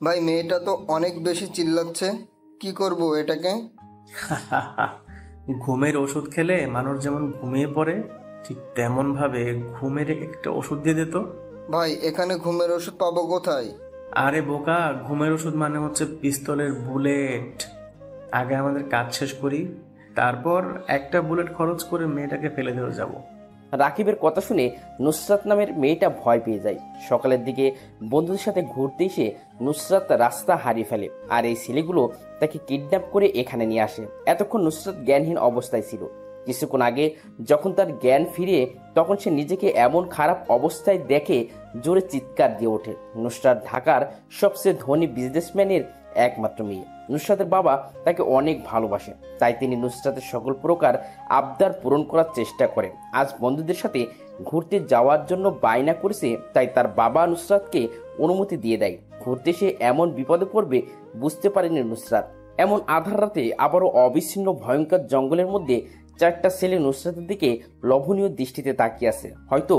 ভাই মেয়েটা তো অনেক বেশি চিল্লাচ্ছে, কি করব এটাকে? ঘুমের ওষুধ খেলে মানুষ যেমন ঘুমিয়ে পড়ে, ঠিক তেমন ভাবে ঘুমের একটা ওষুধ দিয়ে দিত। ভাই এখানে ঘুমের ওষুধ পাবো কোথায়? আরে বোকা, ঘুমের ওষুধ মানে হচ্ছে পিস্তলের বুলেট। আগে আমাদের কাজ শেষ করি, তারপর একটা বুলেট খরচ করে মেয়েটাকে ফেলে দিয়ে যাব। রাকিবের কথা শুনে নুসরাত নামের মেয়েটা ভয় পেয়ে যায়। সকালের দিকে বন্ধুদের সাথে ঘুরতে এসে নুসরাত রাস্তা হারিয়ে ফেলে, আর এই ছেলেগুলো তাকে কিডন্যাপ করে এখানে নিয়ে আসে। এতক্ষণ নুসরাত জ্ঞানহীন অবস্থায় ছিল। কিছুক্ষণ আগে যখন তার জ্ঞান ফিরে, তখন সে নিজেকে এমন খারাপ অবস্থায় দেখে জোরে চিৎকার দিয়ে ওঠে। নুসরাত ঢাকার সবচেয়ে ধনী বিজনেসম্যানের একমাত্র মেয়ে। নুসরাতের বাবা তাকে অনেক ভালোবাসে, তাই তিনি নুসরাতের সকল প্রকার আবদার পূরণ করার চেষ্টা করে। আজ বন্ধুদের সাথে ঘুরতে যাওয়ার জন্য বায়না করেছে, তাই তার বাবা নুসরাতকে অনুমতি দিয়ে দেয়। ঘুরতে সে এমন বিপদে পড়বে বুঝতে পারেনি নুসরাত। এমন আধার রাতে আবারও অবিচ্ছিন্ন ভয়ঙ্কর জঙ্গলের মধ্যে চারটা ছেলে নুসরাতের দিকে লোভনীয় দৃষ্টিতে তাকিয়ে আছে। হয়তো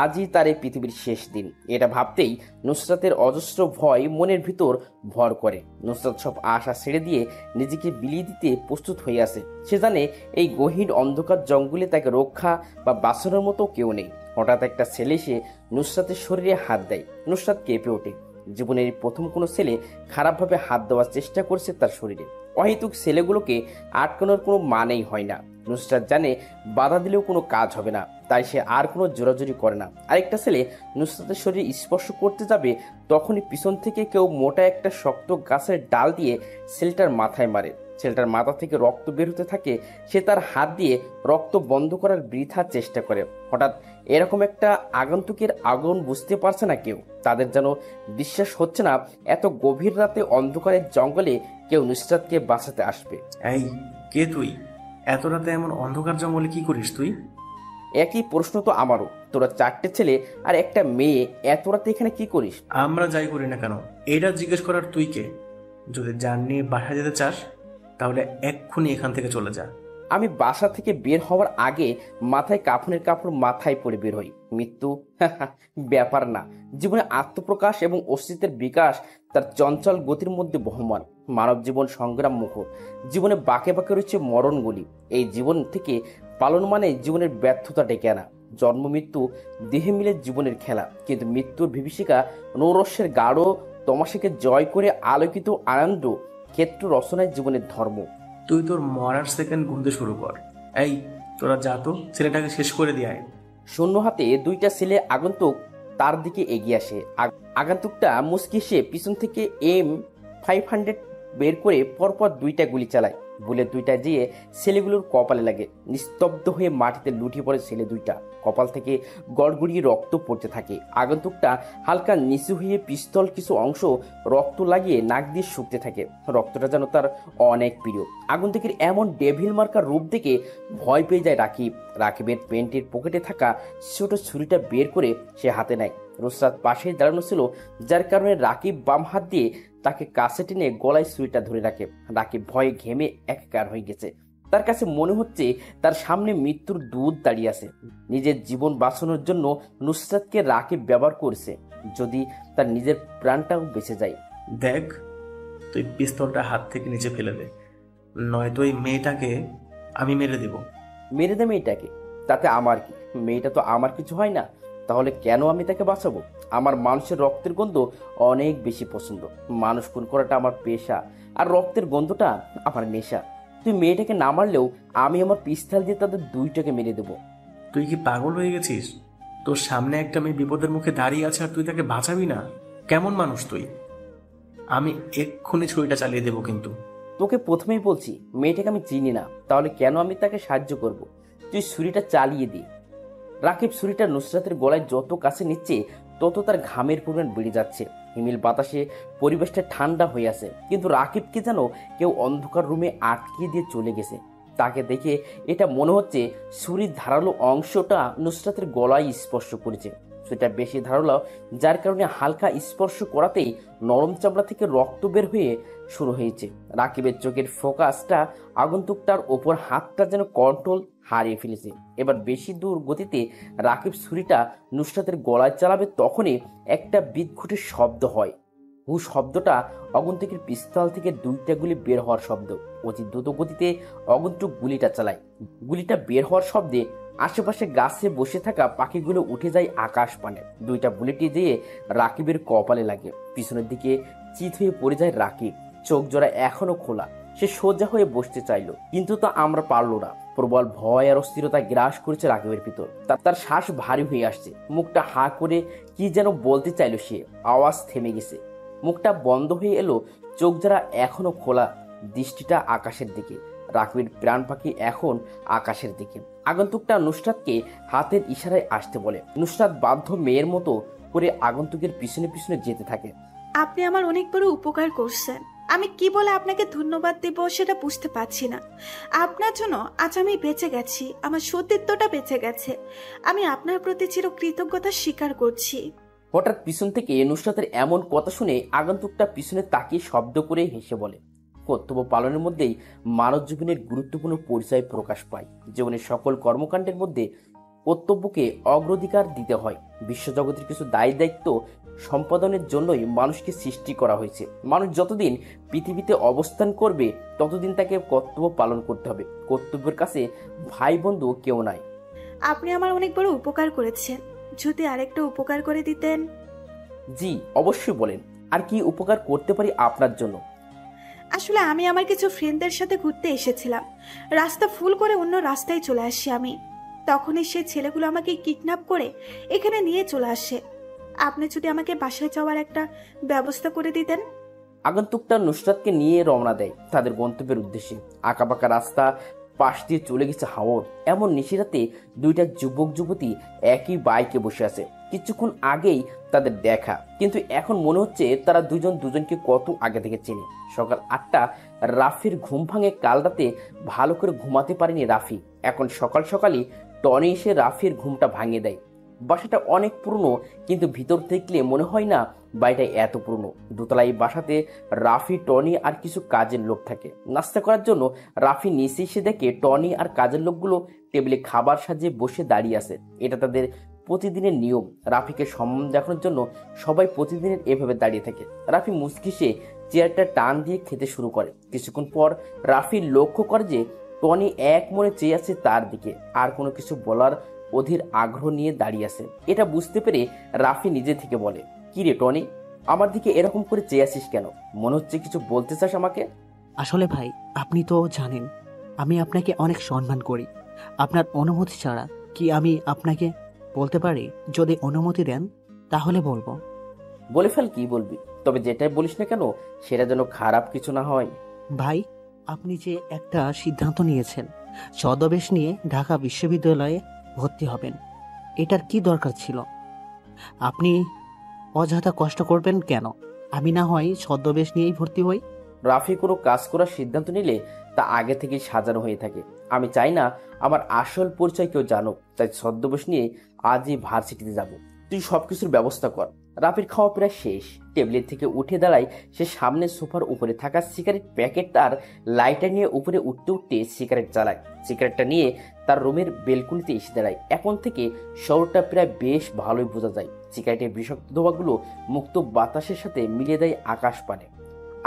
আজই তার এই পৃথিবীর শেষ দিন, এটা ভাবতেই নুসরাতের অজস্র ভয় মনের ভিতর ভর করে। নুসরাত সব আশা ছেড়ে দিয়ে নিজেকে বিলিয়ে দিতে প্রস্তুত হয়ে আছে। সে জানে এই গহীন অন্ধকার জঙ্গলে তাকে রক্ষা বা বাঁচানোর মতো কেউ নেই। হঠাৎ একটা ছেলে এসে নুসরাতের শরীরে হাত দেয়। নুসরাত কেঁপে ওঠে। জীবনের প্রথম কোনো ছেলে খারাপভাবে হাত দেওয়ার চেষ্টা করছে তার শরীরে। অহেতুক ছেলেগুলোকে আটকানোর কোনো মানেই হয় না। নুসরাত জানে বাধা দিলেও কোনো কাজ হবে না, তাই সে আর কোনো জোরাজোরি করে না। আরেকটা ছেলে নুসরাতের শরীর স্পর্শ করতে যাবে, তখনই পিছন থেকে কেউ মোটা একটা শক্ত গাছের ডাল দিয়ে ছেলেটার মাথায় মারে। ছেলেটার মাথা থেকে রক্ত বের হতে থাকে। সে তার হাত দিয়ে রক্ত বন্ধ করার বৃথা চেষ্টা করে। হঠাৎ এরকম একটা আগন্তুকের আগমন বুঝতে পারছে না কেউ। তাদের যেন বিশ্বাস হচ্ছে না এত গভীর রাতে অন্ধকারের জঙ্গলে কেউ নুসরাতকে বাঁচাতে আসবে। এই, কে তুই? এত রাতে এমন অন্ধকার জঙ্গলে কি করিস তুই? একই প্রশ্ন তো আমারও। তোরা চারটে ছেলে আর একটা মেয়ে এত রাতে এখানে কি করিস? আমরা যাই করি না কেন, এটা জিজ্ঞেস করার তুই কে? যদি জান নিয়ে বাসা যেতে চাস তাহলে এক্ষুনি এখান থেকে চলে যা। আমি বাসা থেকে বের হওয়ার আগে মাথায় কাফনের কাপড় মাথায় পরে বের হই। মৃত্যু ব্যাপার না। জীবনে আত্মপ্রকাশ এবং অস্তিত্বের বিকাশ তার চঞ্চল গতির মধ্যে বহমান। মানব জীবন সংগ্রাম মুখর। জীবনে বাঁকে বাঁকে রয়েছে মরণগুলি। এই জীবন থেকে পালন মানে জীবনের ব্যর্থতা ডেকে আনা। জন্ম মৃত্যু দেহে মিলে জীবনের খেলা, কিন্তু মৃত্যুর বিভীষিকা নৌরস্যের গাঢ় তমাশাকে জয় করে আলোকিত আনন্দ ক্ষেত্র রচনায় জীবনের ধর্ম। তুই তোর মরার সেকেন্ড গুনতে শুরু কর। এই, তোরা যা তো, ছেলেটাকে শেষ করে দিয়ে আয়। শূন্য হাতে দুইটা ছেলে আগন্তুক তার দিকে এগিয়ে আসে। আগন্তুকটা মুচকি সে পিছন থেকে M500 বের করে পরপর দুইটা গুলি চালায়। বুলেট দুইটা যেয়ে ছেলেগুলোর কপালে লাগে। নিস্তব্ধ হয়ে মাটিতে লুটিয়ে পড়ে ছেলে দুইটা। কপাল থেকে গড়গড়িয়ে রক্ত পড়তে থাকে। আগন্তুকটা হালকা নিচু হয়ে পিস্তল কিছু অংশ রক্ত লাগিয়ে নাক দিয়ে শুকতে থাকে। রক্তটা যেন তার অনেক প্রিয়। আগন্তুকের এমন ডেভিল মার্কা রূপ দেখে ভয় পেয়ে যায় রাকিব। রাকিবের প্যান্টের পকেটে থাকা ছোট ছুরিটা বের করে সে হাতে নেয়। নুসরাত পাশেই দাঁড়ানো ছিল, যার কারণে রাকিব বাম হাত দিয়ে তাকে কাছে টেনে গলায় ছুরিটা ধরে রাখে। রাকিব ভয়ে ঘেমে একাকার হয়ে গেছে। তার কাছে মনে হচ্ছে তার সামনে মৃত্যুর দূত দাঁড়িয়ে আছে। নিজের জীবন বাঁচানোর জন্য নুসরাতকে রাকিব ব্যবহার করছে, যদি তার নিজের প্রাণটাও বেঁচে যায়। দেখ, তুই পিস্তলটা হাত থেকে নিচে ফেলে দে, নয়তো এই মেয়েটাকে আমি মেরে দেব। মেরে দে মেয়েটাকে, তাতে আমার কি? মেয়েটা তো আমার কিছু হয় না, তাহলে কেন আমি তাকে বাঁচাবো? আমার মানুষের রক্তের গন্ধ অনেক বেশি পছন্দ। মানুষ খুন করাটা আমার পেশা, আর রক্তের গন্ধটা আমার নেশা। তুই মেয়েটাকে না মারলেও আমি আমার পিস্তল দিয়ে তাদের দুইটাকে মেরে দেবো। তুই কি পাগল হয়ে গেছিস? তোর সামনে একটা মেয়ে বিপদের মুখে দাঁড়িয়ে আছে আর তুই তাকে বাঁচাবি না? কেমন মানুষ তুই? আমি এক্ষুনি ছুরিটা চালিয়ে দেবো কিন্তু। তোকে প্রথমেই বলছি মেয়েটাকে আমি চিনি না, তাহলে কেন আমি তাকে সাহায্য করব? তুই ছুরিটা চালিয়ে দি। রাকিব ছুরিটা নুসরাতের গলায় যত কাছে নিচ্ছে তত তার ঘামের পরিমাণ বেড়ে যাচ্ছে। হিমেল বাতাসে পরিবেশটা ঠান্ডা হয়ে আছে, কিন্তু রাকিবকে যেন কেউ অন্ধকার রুমে আটকে দিয়ে চলে গেছে। তাকে দেখে এটা মনে হচ্ছে ছুরির ধারালো অংশটা নুসরাতের গলায় স্পর্শ করেছে। সেটা বেশি ধারালো, যার কারণে হালকা স্পর্শ করাতেই নরম চামড়া থেকে রক্ত বের হয়ে শুরু হয়েছে। রাকিবের চোখের ফোকাসটা আগন্তুকটার ওপর, হাতটা যেন কন্ট্রোল হারিয়ে ফেলেছে। এবার বেশি দূর গতিতে রাকিব ছুরিটা নুসরাতের গলায় চালাবে, তখনই একটা বিদঘুটের শব্দ হয়। হু শব্দটা অগন্তুকের পিস্তল থেকে 2টা গুলি বের হওয়ার শব্দ। অতি দ্রুত গতিতে অগন্তুক গুলিটা চালায়। গুলিটা বের হওয়ার শব্দে আশেপাশে গাছে বসে থাকা পাখিগুলো উঠে যায় আকাশ পানে। 2টা বুলেটই দিয়ে রাকিবের কপালে লাগে। পিছনের দিকে চিত হয়ে পড়ে যায় রাকিব। চোখ জোড়া এখনো খোলা। সে সোজা হয়ে বসতে চাইলো, কিন্তু তা আমরা পারলো না। প্রবল ভয় আর অস্থিরতা গ্রাস করেছে রাকিবের ভিতর। তার শ্বাস ভারী হয়ে আসছে। মুখটা হা করে কি যেন বলতে চাইলো সে, আওয়াজ থেমে গেছে। মুখটা বন্ধ হয়ে এলো, চোখ যারা এখনো খোলা, দৃষ্টিটা আকাশের দিকে। রাকিবের প্রাণ পাখি এখন আকাশের দিকে। আগন্তুকটা নুসরাতকে হাতের ইশারায় আসতে বলে। নুসরাত বাধ্য মেয়ের মতো করে আগন্তুকের পিছনে পিছনে যেতে থাকে। আপনি আমার অনেক বড় উপকার করছেন। আমি কি বলে আপনাকে ধন্যবাদ দেব সেটা বুঝতে পারছি না। আপনার জন্য আজ আমি বেঁচে গেছি, আমার সতীত্বটা বেঁচে গেছে। আমি আপনার প্রতি চির কৃতজ্ঞতা স্বীকার করছি। হঠাৎ পিছন থেকে নুসরাতের এমন কথা শুনে আগন্তুকটা পিছনে তাকিয়ে শব্দ করে হেসে বলে, কর্তব্য পালনের মধ্যেই মানব জীবনের গুরুত্বপূর্ণ পরিচয় প্রকাশ পায়। জীবনের সকল কর্মকাণ্ডের মধ্যে কর্তব্যকে অগ্রাধিকার দিতে হয়। বিশ্বজগতের কিছু দায় দায়িত্ব সম্পাদনের জন্যই মানুষকে সৃষ্টি করা হয়েছে। মানুষ যতদিন পৃথিবীতে অবস্থান করবে ততদিন তাকে কর্তব্য পালন করতে হবে। কর্তব্যের কাছে ভাই বন্ধু কেউ নাই। আপনি আমার অনেক বড় উপকার করেছেন, যদি আরেকটা উপকার করে দিতেন। জি অবশ্যই, বলেন আর কি উপকার করতে পারি আপনার জন্য? আসলে আমি আমার কিছু ফ্রেন্ডদের সাথে ঘুরতে এসেছিলাম। রাস্তা ফুল করে অন্য রাস্তায় চলে আসি আমি। তখনই সেই ছেলেগুলো আমাকে কিডন্যাপ করে এখানে নিয়ে চলে আসে। আপনি যদি আমাকে বাসায় যাওয়ার একটা ব্যবস্থা করে দিতেন। আগন্তুকটা নুসরাতকে নিয়ে রওনা দেয় তাদের গন্তব্যের উদ্দেশ্যে। আঁকাবাঁকা রাস্তা পাশ দিয়ে চলে গেছে হাওর। এমন নিশিরাতে 2টা যুবক যুবতী একই বাইকে বসে আছে। কিছুক্ষণ আগেই তাদের দেখা, কিন্তু এখন মনে হচ্ছে তারা দুজন দুজনকে কত আগে থেকে চেনে। সকাল 8টা। রাফির ঘুম ভাঙে। কাল রাতে ভালো করে ঘুমাতে পারেনি রাফি। এখন সকাল সকালই টনি এসে রাফির ঘুমটা ভাঙিয়ে দেয়। বাসাটা অনেক পুরনো, কিন্তু ভিতর দেখলে মনে হয় না বাড়িটা এত পুরনো। দোতলায় বাসাতে রাফি, টনি আর কিছু কাজের লোক থাকে। নাস্তা করার জন্য রাফি নিচে এসে দেখে টনি আর কাজের লোকগুলো টেবিলে খাবার সাজিয়ে বসে দাঁড়িয়ে আছে। এটা তাদের প্রতিদিনের নিয়ম। রাফিকে সম্মান দেখানোর জন্য সবাই প্রতিদিনের এভাবে দাঁড়িয়ে থাকে। রাফি মুচকিসে চেয়ারটা টান দিয়ে খেতে শুরু করে। কিছুক্ষণ পর রাফি লক্ষ্য করে যে টনি এক মনে চেয়ে আছে তার দিকে, আর কোনো কিছু বলার অধীর আগ্রহ নিয়ে দাঁড়িয়ে আছে। এটা বুঝতে পেরে রাফি নিজে থেকে বলে, কি রে টনি, আমার দিকে এরকম করে চেয়ে আছিস কেন? মনে হচ্ছে কিছু বলতে চাস আমাকে। আসলে ভাই, আপনি তো জানেন আমি আপনাকে অনেক সম্মান করি। আপনার অনুমতি ছাড়া কি আমি আপনাকে বলতে পারি? যদি অনুমতি দেন তাহলে বলবো। বলে ফেল, কি বলবি, তবে যেটাই বলিস না কেন সেটা যেন খারাপ কিছু না হয়। ভাই, আপনি যে একটা সিদ্ধান্ত নিয়েছেন ছদ্মবেশ নিয়ে ঢাকা বিশ্ববিদ্যালয়ে ভর্তি হবেন, এটার কি দরকার ছিল? আপনি অযথা কষ্ট করবেন কেন? আমি না হয় ছদ্মবেশ নিয়েই ভর্তি হই। রাফি কোনো কাজ করার সিদ্ধান্ত নিলে তা আগে থেকেই সাজানো হয়ে থাকে। আমি চাই না আমার আসল পরিচয় কেউ জানুক, তাই ছদ্মবেশ নিয়ে আজই ভার্সিটিতে যাব। তুই সবকিছুর ব্যবস্থা কর। রাফির খাওয়া প্রায় শেষ। টেবিলের থেকে উঠে দাঁড়ায় সে। সামনে সোফার উপরে থাকা সিগারেট প্যাকেট আর লাইটার নিয়ে উপরে উঠতে উঠতে সিগারেট জ্বালায়। সিগারেটটা নিয়ে তার রুমের বেলকুনিতে এসে দাঁড়ায়। এখন থেকে শহরটা প্রায় বেশ ভালোই বোঝা যায়। সিগারেটের বিষাক্ত ধোঁয়াগুলো মুক্ত বাতাসের সাথে মিলিয়ে দেয় আকাশ পানে।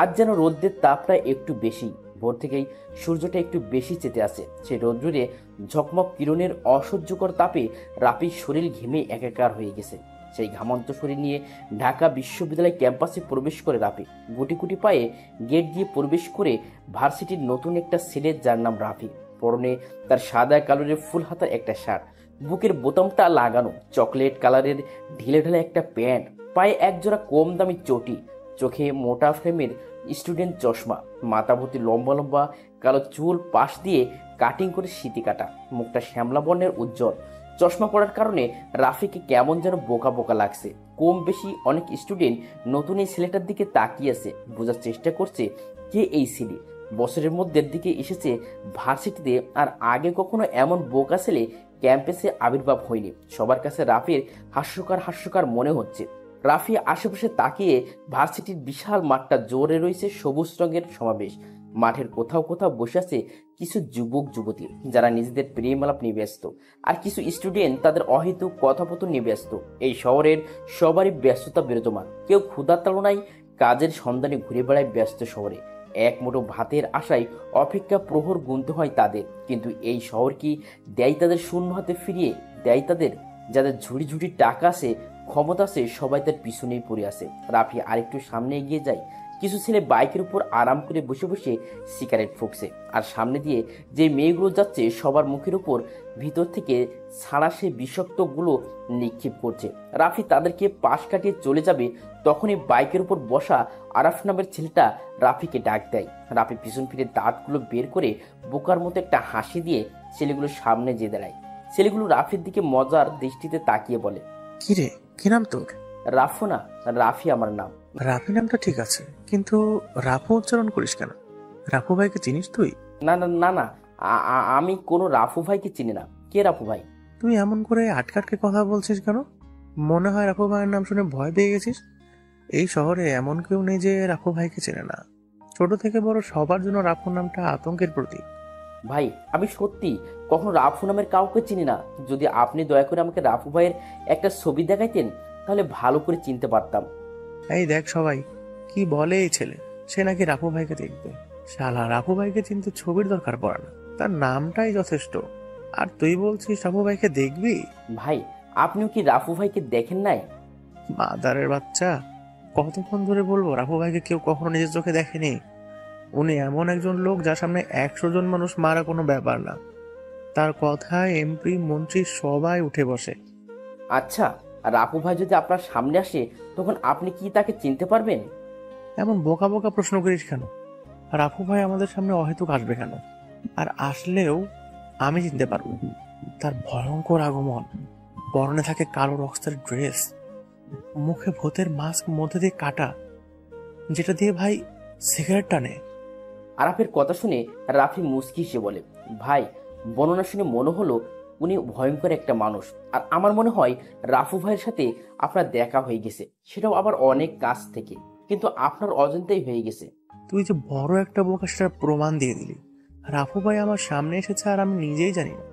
আজ যেন রোদ্রের তাপটা একটু বেশি। ভোর থেকেই সূর্যটা একটু বেশি চেতে আসে। সেই রোদ্রে ঝকমক কিরণের অসহ্যকর তাপে রাফির শরীর ঘেমে একাকার হয়ে গেছে। সেই ঘামন্ত শরীর নিয়ে ঢাকা বিশ্ববিদ্যালয় ক্যাম্পাসে প্রবেশ করে রাফি। গুটি গুটি পায়ে গেট দিয়ে প্রবেশ করে ভার্সিটির নতুন একটা ছেলে, যার নাম রাফি। পরনে তার সাদা কালারের ফুল হাতার একটা শার্ট, বুকের বোতামটা লাগানো চকলেট কালারের ঢিলে ঢালা একটা প্যান্ট, পায়ে একজোড়া কম দামি চটি, চোখে মোটা ফ্রেমের স্টুডেন্ট চশমা, মাথা ভর্তি লম্বা লম্বা কালো চুল পাশ দিয়ে কাটিং করে সিটি কাটা, মুখটা শ্যামলা বর্ণের উজ্জ্বল। চশমা পড়ার কারণে রাফিকে কেমন যেন বোকা বোকা লাগছে। কম বেশি অনেক স্টুডেন্ট নতুন এই ছেলেটার দিকে তাকিয়ে আছে, বোঝার চেষ্টা করছে কে এই ছেলে। বছরের মধ্যের দিকে এসেছে ভার্সিটিতে, আর আগে কখনো এমন বোকা ছেলে ক্যাম্পাসে আবির্ভাব হয়নি। সবার কাছে রাফির হাস্যকর মনে হচ্ছে। রাফি আশেপাশে তাকিয়ে ভার্সিটির বিশাল মাঠটা জোরে রয়েছে সবুজ রঙের সমাবেশ। মাঠের কোথাও কোথাও বসে আছে কিছু যুবক যুবতী, যারা নিজেদের প্রেম আলাপ নিয়ে ব্যস্ত, আর কিছু স্টুডেন্ট তাদের অহেতুক কথোপকথন নিয়ে ব্যস্ত। এই শহরের সবারই ব্যস্ততা বিরাজমান। কেউ ক্ষুধার তাড়নায়, কাজের সন্ধানে ঘুরে বেড়ায় ব্যস্ত শহরে। এক মুঠো ভাতের আশায় অপেক্ষা প্রহর গুনতে হয় তাদের। কিন্তু এই শহর কি দেয় তাদের শূন্য হাতে ফিরিয়ে? দেয় তাদের? যাদের ঝুড়ি ঝুড়ি টাকা আছে, ক্ষমতা আছে, সবাই তার পিছনেই পড়ে আছে। রাফি আরেকটু সামনে এগিয়ে যায়। কিছু ছেলে বাইকের উপর আরাম করে বসে বসে সিগারেট ফুঁকছে। আর সামনে দিয়ে যে মেয়েগুলো যাচ্ছে সবার মুখের উপর ভিতর থেকে ছাড়া সে বিষাক্তগুলো নিক্ষেপ করছে। রাফি তাদেরকে পাশ কাটিয়ে চলে যাবে, তখনই বাইকের উপর বসা আরাফ নামের ছেলেটা রাফিকে ডাক দেয়। রাফি পিছন ফিরে দাঁতগুলো বের করে বোকার মতো একটা হাসি দিয়ে ছেলেগুলোর সামনে যেয়ে দাঁড়ায়। ছেলেগুলো রাফির দিকে মজার দৃষ্টিতে তাকিয়ে বলে, কিরে, কি নাম তোর? রাফু না, রাফি আমার নাম। রাফি নামটা ঠিক আছে, কিন্তু রাফু উচ্চারণ করিস কেন? রাফু ভাইকে চিনিস তুই? না না না না, আমি কোনো রাফু ভাইকে চিনি না। কে রাফু ভাই? তুই এমন করে আটকাটকে কথা বলছিস কেন? মনে হয় রাফু ভাইয়ের নাম শুনে ভয় পেয়ে গেছিস। এই শহরে এমন কেউ নেই যে রাফু ভাইকে চেনে না। ছোট থেকে বড় সবার জন্য রাফু নামটা আতঙ্কের প্রতীক। ভাই, আমি সত্যি কখনো রাফু নামের কাউকে চিনি না। যদি আপনি দয়া করে আমাকে রাফু ভাইয়ের একটা ছবি দেখাইতেন তাহলে ভালো করে চিনতে পারতাম। এই দেখ সবাই কি বলে এই ছেলে, সে নাকি রাফু ভাইকে দেখবে। শালা, রাফু ভাইকে চিনতে ছবির দরকার পড়ে না, তার নামটাই যথেষ্ট। আর তুই বলছিস রাফু ভাইকে দেখবি? ভাই, আপনিও কি রাফু ভাইকে দেখেন নাই? মাদারের বাচ্চা, কতক্ষণ ধরে বলবো রাফু ভাইকে কেউ কখনো নিজের চোখে দেখেনি। উনি এমন একজন লোক যার সামনে 100 জন মানুষ মারা কোনো ব্যাপার না। তার কথায় এমপি মন্ত্রী সবাই উঠে বসে। আচ্ছা, রাফু ভাই যদি আপনার সামনে আসে তখন আপনি কি তাকে চিনতে পারবেন? এমন বোকা বোকা প্রশ্ন করিস কেন? রাফু ভাই আমাদের সামনে অহেতুক আসবে কেন? আর আসলেও আমি চিনতে পারবো। তার ভয়ঙ্কর আগমন, পরনে থাকে কালো রক্সের ড্রেস, মুখে ভূতের মাস্ক মধ্যে দিয়ে কাটা, যেটা দিয়ে ভাই সিগারেট টানে। আরাফের কথা শুনে রাফি মুচকি হেসে বলে, ভাই, বর্ণনা শুনে মনে হলো উনি ভয়ঙ্কর একটা মানুষ। আর আমার মনে হয় রাফু ভাইয়ের সাথে আপনার দেখা হয়ে গেছে, সেটাও আবার অনেক কাছ থেকে, কিন্তু আপনার অজান্তেই হয়ে গেছে। তুই যে বড় একটা বোকা সেটার প্রমাণ দিয়ে দিলি। রাফু ভাই আমার সামনে এসেছে আর আমি নিজেই জানি না।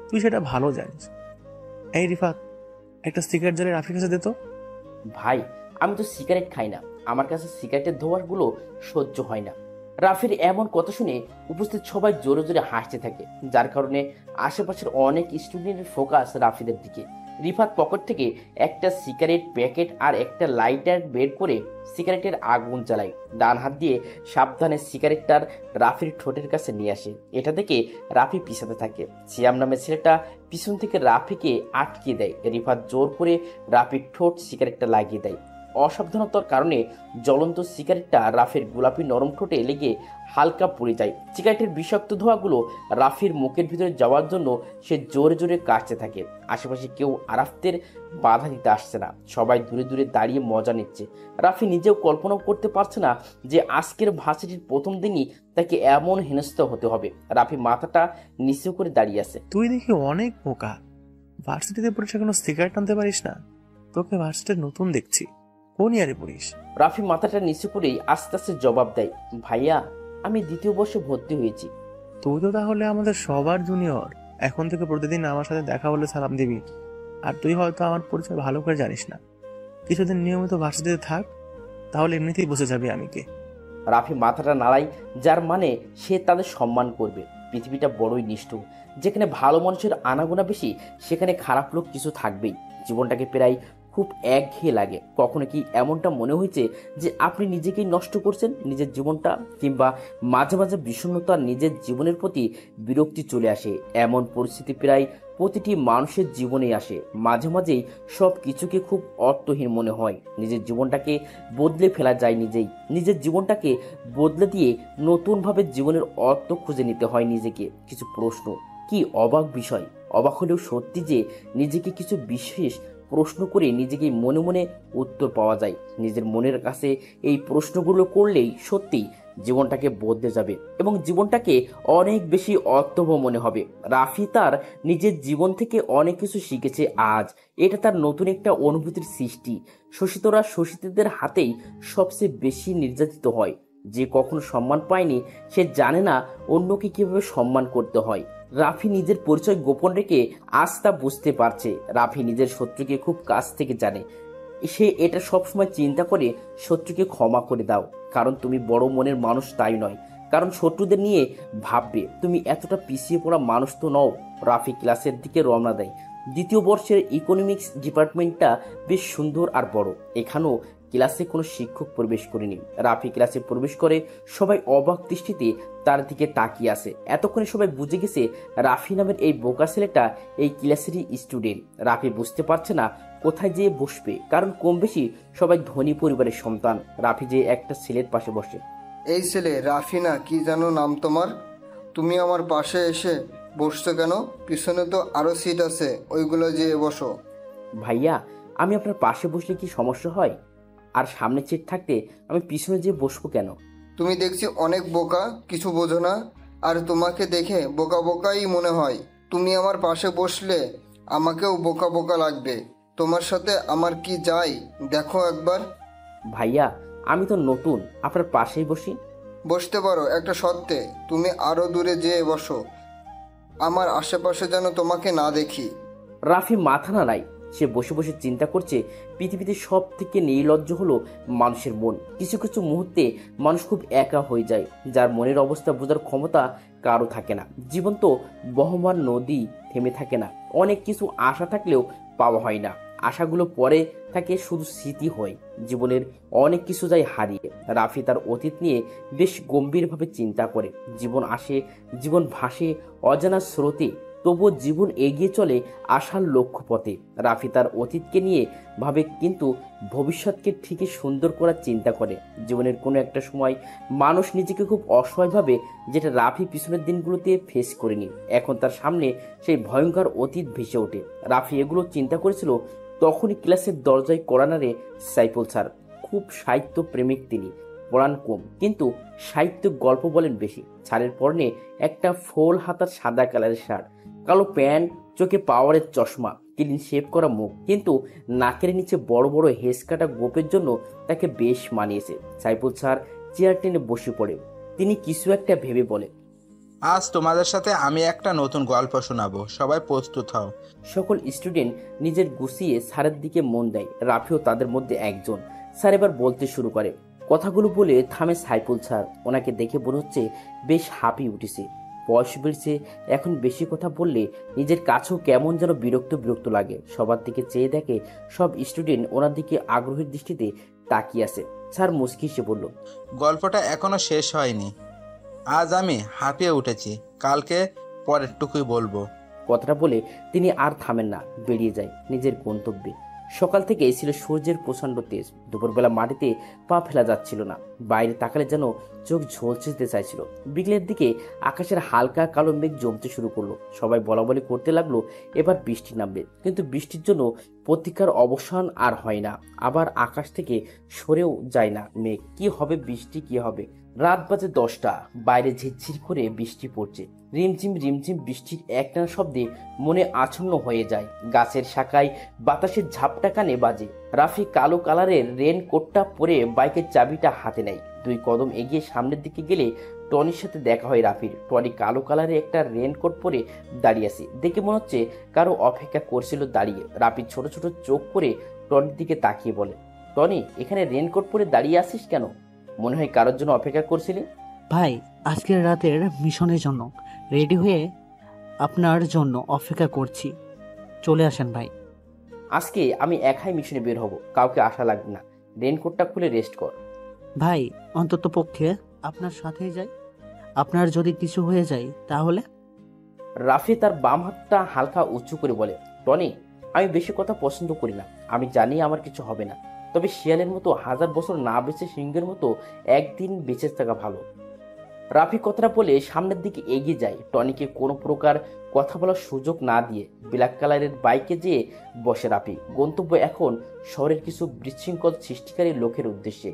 তুই সেটা ভালো জানিস। এই রিফাত, একটা সিগারেট জ্বালিয়ে রাফির কাছে দে তো। ভাই, আমি তো সিগারেট খাই না, আমার কাছে সিগারেটের ধোঁয়াগুলো সহ্য হয় না। রাফির এমন কথা শুনে উপস্থিত সবাই জোরে জোরে হাসতে থাকে, যার কারণে আশেপাশের অনেক স্টুডেন্টের ফোকাস রাফিদের দিকে। রিফাত পকেট থেকে একটা সিগারেট প্যাকেট আর একটা লাইটার বের করে সিগারেটের আগুন জ্বালায়। ডান হাত দিয়ে সাবধানে সিগারেটটার রাফির ঠোঁটের কাছে নিয়ে আসে। এটা দেখে রাফি পিছাতে থাকে। সিয়াম নামের ছেলেটা পিছন থেকে রাফিকে আটকে দেয়। রিফাত জোর করে রাফির ঠোঁট সিগারেটটা লাগিয়ে দেয়। অসাবধানতার কারণে জ্বলন্ত সিগারেটটা রাফির গোলাপি নরম ঠোঁটে লেগে হালকা পুড়ে যায়। সিগারেটের বিষাক্ত ধোঁয়াগুলো রাফির মুখের ভিতরে যাওয়ার জন্য সে জোরে জোরে কাশতে থাকে। আশেপাশে কেউ আরাফদের বাধা দিতে আসছে না, সবাই দূরে দূরে দাঁড়িয়ে মজা নিচ্ছে। রাফি নিজেও কল্পনা করতে পারছে না যে আজকের ভার্সিটির প্রথম দিনই তাকে এমন হেনস্থ হতে হবে। রাফি মাথাটা নিচু করে দাঁড়িয়ে আছে। তুই দেখি অনেক বোকা, ভার্সিটিতে পড়ে কোনো সিগারেট আনতে পারিস না। তোকে ভার্সিটিতে নতুন দেখছি, কোন ইয়ারে পড়িস? রাফি মাথাটা নিচু করেই আস্তে আস্তে জবাব দেয়, ভাইয়া, আমি 2য় বর্ষে ভর্তি হয়েছি। তুই তো তাহলে আমাদের সবার জুনিয়র। এখন থেকে প্রতিদিন আমার সাথে দেখা হলে সালাম দিবি। আর তুই হয়তো আমার পরিচয় ভালো করে জানিস না। কিছুদিন নিয়মিত ভার্সিটিতে থাক, তাহলে এমনিতেই বসে যাবি আমি কে। রাফি মাথাটা নাড়ায়, যার মানে সে তাদের সম্মান করবে। পৃথিবীটা বড়ই নিষ্ঠুর, যেখানে ভালো মানুষের আনাগোনা বেশি সেখানে খারাপ লোক কিছু থাকবেই। জীবনটাকে প্রায় খুব একঘেয়ে লাগে। কখনো কি এমনটা মনে হয়েছে যে আপনি নিজেকেই নষ্ট করছেন নিজের জীবনটা? কিংবা মাঝে মাঝে বিষণ্ণতা, নিজের জীবনের প্রতি বিরক্তি চলে আসে? এমন পরিস্থিতি প্রায় প্রতিটি মানুষের জীবনেই আসে। মাঝে মাঝেই সব কিছুকে খুব অর্থহীন মনে হয়। নিজের জীবনটাকে বদলে ফেলা যায় নিজেই। নিজের জীবনটাকে বদলে দিয়ে নতুনভাবে জীবনের অর্থ খুঁজে নিতে হয় নিজেকে। কিছু প্রশ্ন, কি অবাক বিষয়! অবাক হলেও সত্যি যে নিজেকে কিছু বিশেষ প্রশ্ন করে নিজেকে মনে মনে উত্তর পাওয়া যায়। নিজের মনের কাছে এই প্রশ্নগুলো করলেই সত্যি জীবনটাকে বদলে যাবে এবং জীবনটাকে অনেক বেশি অর্থবহ মনে হবে। রাফি তার নিজের জীবন থেকে অনেক কিছু শিখেছে আজ। এটা তার নতুন একটা অনুভূতির সৃষ্টি। শোষিতরা শোষিতদের হাতেই সবচেয়ে বেশি নির্যাতিত হয়। যে কখনো সম্মান পায়নি সে জানে না অন্যকে কিভাবে সম্মান করতে হয়। রাফি নিজের পরিচয় গোপন রেখে আজ তা বুঝতে পারছে। রাফি নিজের শত্রুকে খুব কাছ থেকে জানে। সে এটা সবসময় চিন্তা করে শত্রুকে ক্ষমা করে দাও, কারণ তুমি বড় মনের মানুষ তাই নয়, কারণ শত্রুদের নিয়ে ভাববে। তুমি এতটা পিছিয়ে পড়া মানুষ তো নও। রাফি ক্লাসের দিকে রওনা দেয়। দ্বিতীয় বর্ষের ইকোনমিক্স ডিপার্টমেন্টটা বেশ সুন্দর আর বড়। এখানেও ক্লাসে কোনো শিক্ষক প্রবেশ করেনি। রাফি ক্লাসে প্রবেশ করে সবাই অবাক দৃষ্টিতে তার দিকে তাকিয়ে আসে। এতক্ষণে সবাই বুঝে গেছে রাফি নামের এই বোকা ছেলেটা এই ক্লাসেরই স্টুডেন্ট। রাফি বুঝতে পারছে না কোথায় যেয়ে বসবে, কারণ কম বেশি সবাই ধনী পরিবারের সন্তান। রাফি যে একটা ছেলের পাশে বসে। এই ছেলে রাফি না, কি যেন নাম তোমার? তুমি আমার পাশে এসে বসছো কেন? পিছনে তো আরো সিট আছে, ওইগুলো যেয়ে বসো। ভাইয়া, আমি আপনার পাশে বসলে কি সমস্যা হয়? আর সামনে সিট থাকতে আমি পিছনে যেয়ে বসবো কেন? তুমি দেখছি অনেক বোকা, কিছু বোঝো না। আর তোমাকে দেখে বোকা বোকাই মনে হয়। তুমি আমার পাশে বসলে আমাকেও বোকা বোকা লাগবে। তোমার সাথে আমার কি যায় দেখো একবার। ভাইয়া, আমি তো নতুন, আপনার পাশেই বসি। বসতে পারো, একটা শর্তে। তুমি আরো দূরে যেয়ে বসো, আমার আশেপাশে যেন তোমাকে না দেখি। রাফি মাথা নাড়ায়। সে বসে বসে চিন্তা করছে পৃথিবীতে সব থেকে নির্লজ্জ হলো মানুষের মন। কিছু কিছু মুহূর্তে মানুষ খুব একা হয়ে যায়, যার মনের অবস্থা বোঝার ক্ষমতা কারো থাকে না। জীবন তো বহমান নদী, থেমে থাকে না। অনেক কিছু আশা থাকলেও পাওয়া হয় না। আশাগুলো পরে থাকে, শুধু স্মৃতি হয়। জীবনের অনেক কিছু যায় হারিয়ে। রাফি তার অতীত নিয়ে বেশ গম্ভীরভাবে চিন্তা করে। জীবন আসে, জীবন ভাসে অজানা স্রোতে, তবুও জীবন এগিয়ে চলে আশার লক্ষ্য পথে। রাফি তার অতীতকে নিয়ে ভাবে, কিন্তু ভবিষ্যৎকে ঠিকই সুন্দর করার চিন্তা করে। জীবনের কোনো একটা সময় মানুষ নিজেকে খুব অসহায় ভাবে, যেটা রাফি পিছনের দিনগুলোতে ফেস করেনি। এখন তার সামনে সেই ভয়ঙ্কর অতীত ভেসে ওঠে। রাফি এগুলো চিন্তা করেছিল তখনই ক্লাসের দরজায় কড়া নাড়ে সাইফুল স্যার। খুব সাহিত্য প্রেমিক তিনি, পড়ান কম, কিন্তু সাহিত্য গল্প বলেন বেশি। স্যারের পরনে একটা ফোল হাতার সাদা কালারের শার্ট, কালো প্যান্ট, চোখে পাওয়ারের চশমা, ক্লিন শেভ করা মুখ, কিন্তু নাকের নিচে বড় বড় হেস কাটা গোপের জন্য তাকে বেশ মানিয়েছে। সাইফুল স্যার চেয়ার টেনে বসে পড়ে। তিনি কিছু একটা ভেবে বলে, আজ তোমাদের সাথে আমি একটা নতুন গল্প শোনাবো, সবাই প্রস্তুত হও। সকল স্টুডেন্ট নিজের গুছিয়ে স্যারের দিকে মন দেয়। রাফিও তাদের মধ্যে একজন। স্যার এবার বলতে শুরু করে। কথাগুলো বলে থামে সাইফুল স্যার। ওনাকে দেখে মনে হচ্ছে বেশ হাঁপিয়ে উঠেছে। বয়স বেড়েছে, এখন বেশি কথা বললে নিজের কাছেও কেমন যেন বিরক্ত বিরক্ত লাগে। সবার দিকে চেয়ে দেখে সব স্টুডেন্ট ওনার দিকে আগ্রহের দৃষ্টিতে তাকিয়ে আছে। স্যার মুচকি এসে বলল, গল্পটা এখনো শেষ হয়নি। আজ আমি হাঁপিয়ে উঠেছি, কালকে পরেরটুকুই বলবো। কথাটা বলে তিনি আর থামেন না, বেরিয়ে যায় নিজের গন্তব্যে। সকাল থেকে ছিল সূর্যের প্রচণ্ড তেজ। দুপুরবেলা মাটিতে পা ফেলা যাচ্ছিল না। বাইরে তাকালে যেন চোখ ঝলসে যেতে চাইছিল। বিকেলের দিকে আকাশের হালকা কালো মেঘ জমতে শুরু করলো। সবাই বলাবলি করতে লাগলো এবার বৃষ্টি নামবে, কিন্তু বৃষ্টির জন্য প্রতীক্ষার অবসান আর হয় না। আবার আকাশ থেকে সরেও যায় না মেঘ। কি হবে বৃষ্টি, কি হবে? রাত বাজে 10টা। বাইরে ঝিরঝির করে বৃষ্টি পড়ছে। রিমঝিম রিমঝিম বৃষ্টির একটানা শব্দে মনে আচ্ছন্ন হয়ে যায়। গাছের শাখায় বাতাসের ঝাপটা কানে বাজে। রাফি কালো কালারের রেন কোটটা পরে বাইকের চাবিটা হাতে নেয়। 2 কদম এগিয়ে সামনের দিকে গেলে টনির সাথে দেখা হয় রাফির। টনি কালো কালারের একটা রেনকোট পরে দাঁড়িয়ে আছে। দেখে মনে হচ্ছে কারো অপেক্ষা করছিল দাঁড়িয়ে। রাফি ছোট ছোট চোখ করে টনির দিকে তাকিয়ে বলে, টনি, এখানে রেনকোট পরে দাঁড়িয়ে আসিস কেন? মনে হয় কারোর জন্য অপেক্ষা করছিলি। ভাই, আজকের রাতের মিশনের জন্য রেডি হয়ে আপনার জন্য অপেক্ষা করছি, চলে আসেন ভাই। আজকে আমি একাই মিশনে বের হব, কাউকে আশা লাগবে না। রেনকোটটা খুলে রেস্ট কর। ভাই, অন্তত পক্ষে আপনার সাথেই যাই। আপনার যদি কিছু হয়ে যায় তাহলে? রাফি তার বাম হাতটা হালকা উঁচু করে বলে, টনি, আমি বেশি কথা পছন্দ করি না। আমি জানি আমার কিছু হবে না, তবে শিয়ালের মতো 1000 বছর না বেঁচে সিংহের মতো একদিন বেঁচে থাকা ভালো। রাফি কথাটা বলে সামনের দিকে এগিয়ে যায়। টনিকে কোনো প্রকার কথা বলার সুযোগ না দিয়ে ব্ল্যাক কালারের বাইকে যেয়ে বসে রাফি। গন্তব্য এখন শহরের কিছু বিশৃঙ্খল সৃষ্টিকারী লোকের উদ্দেশ্যে।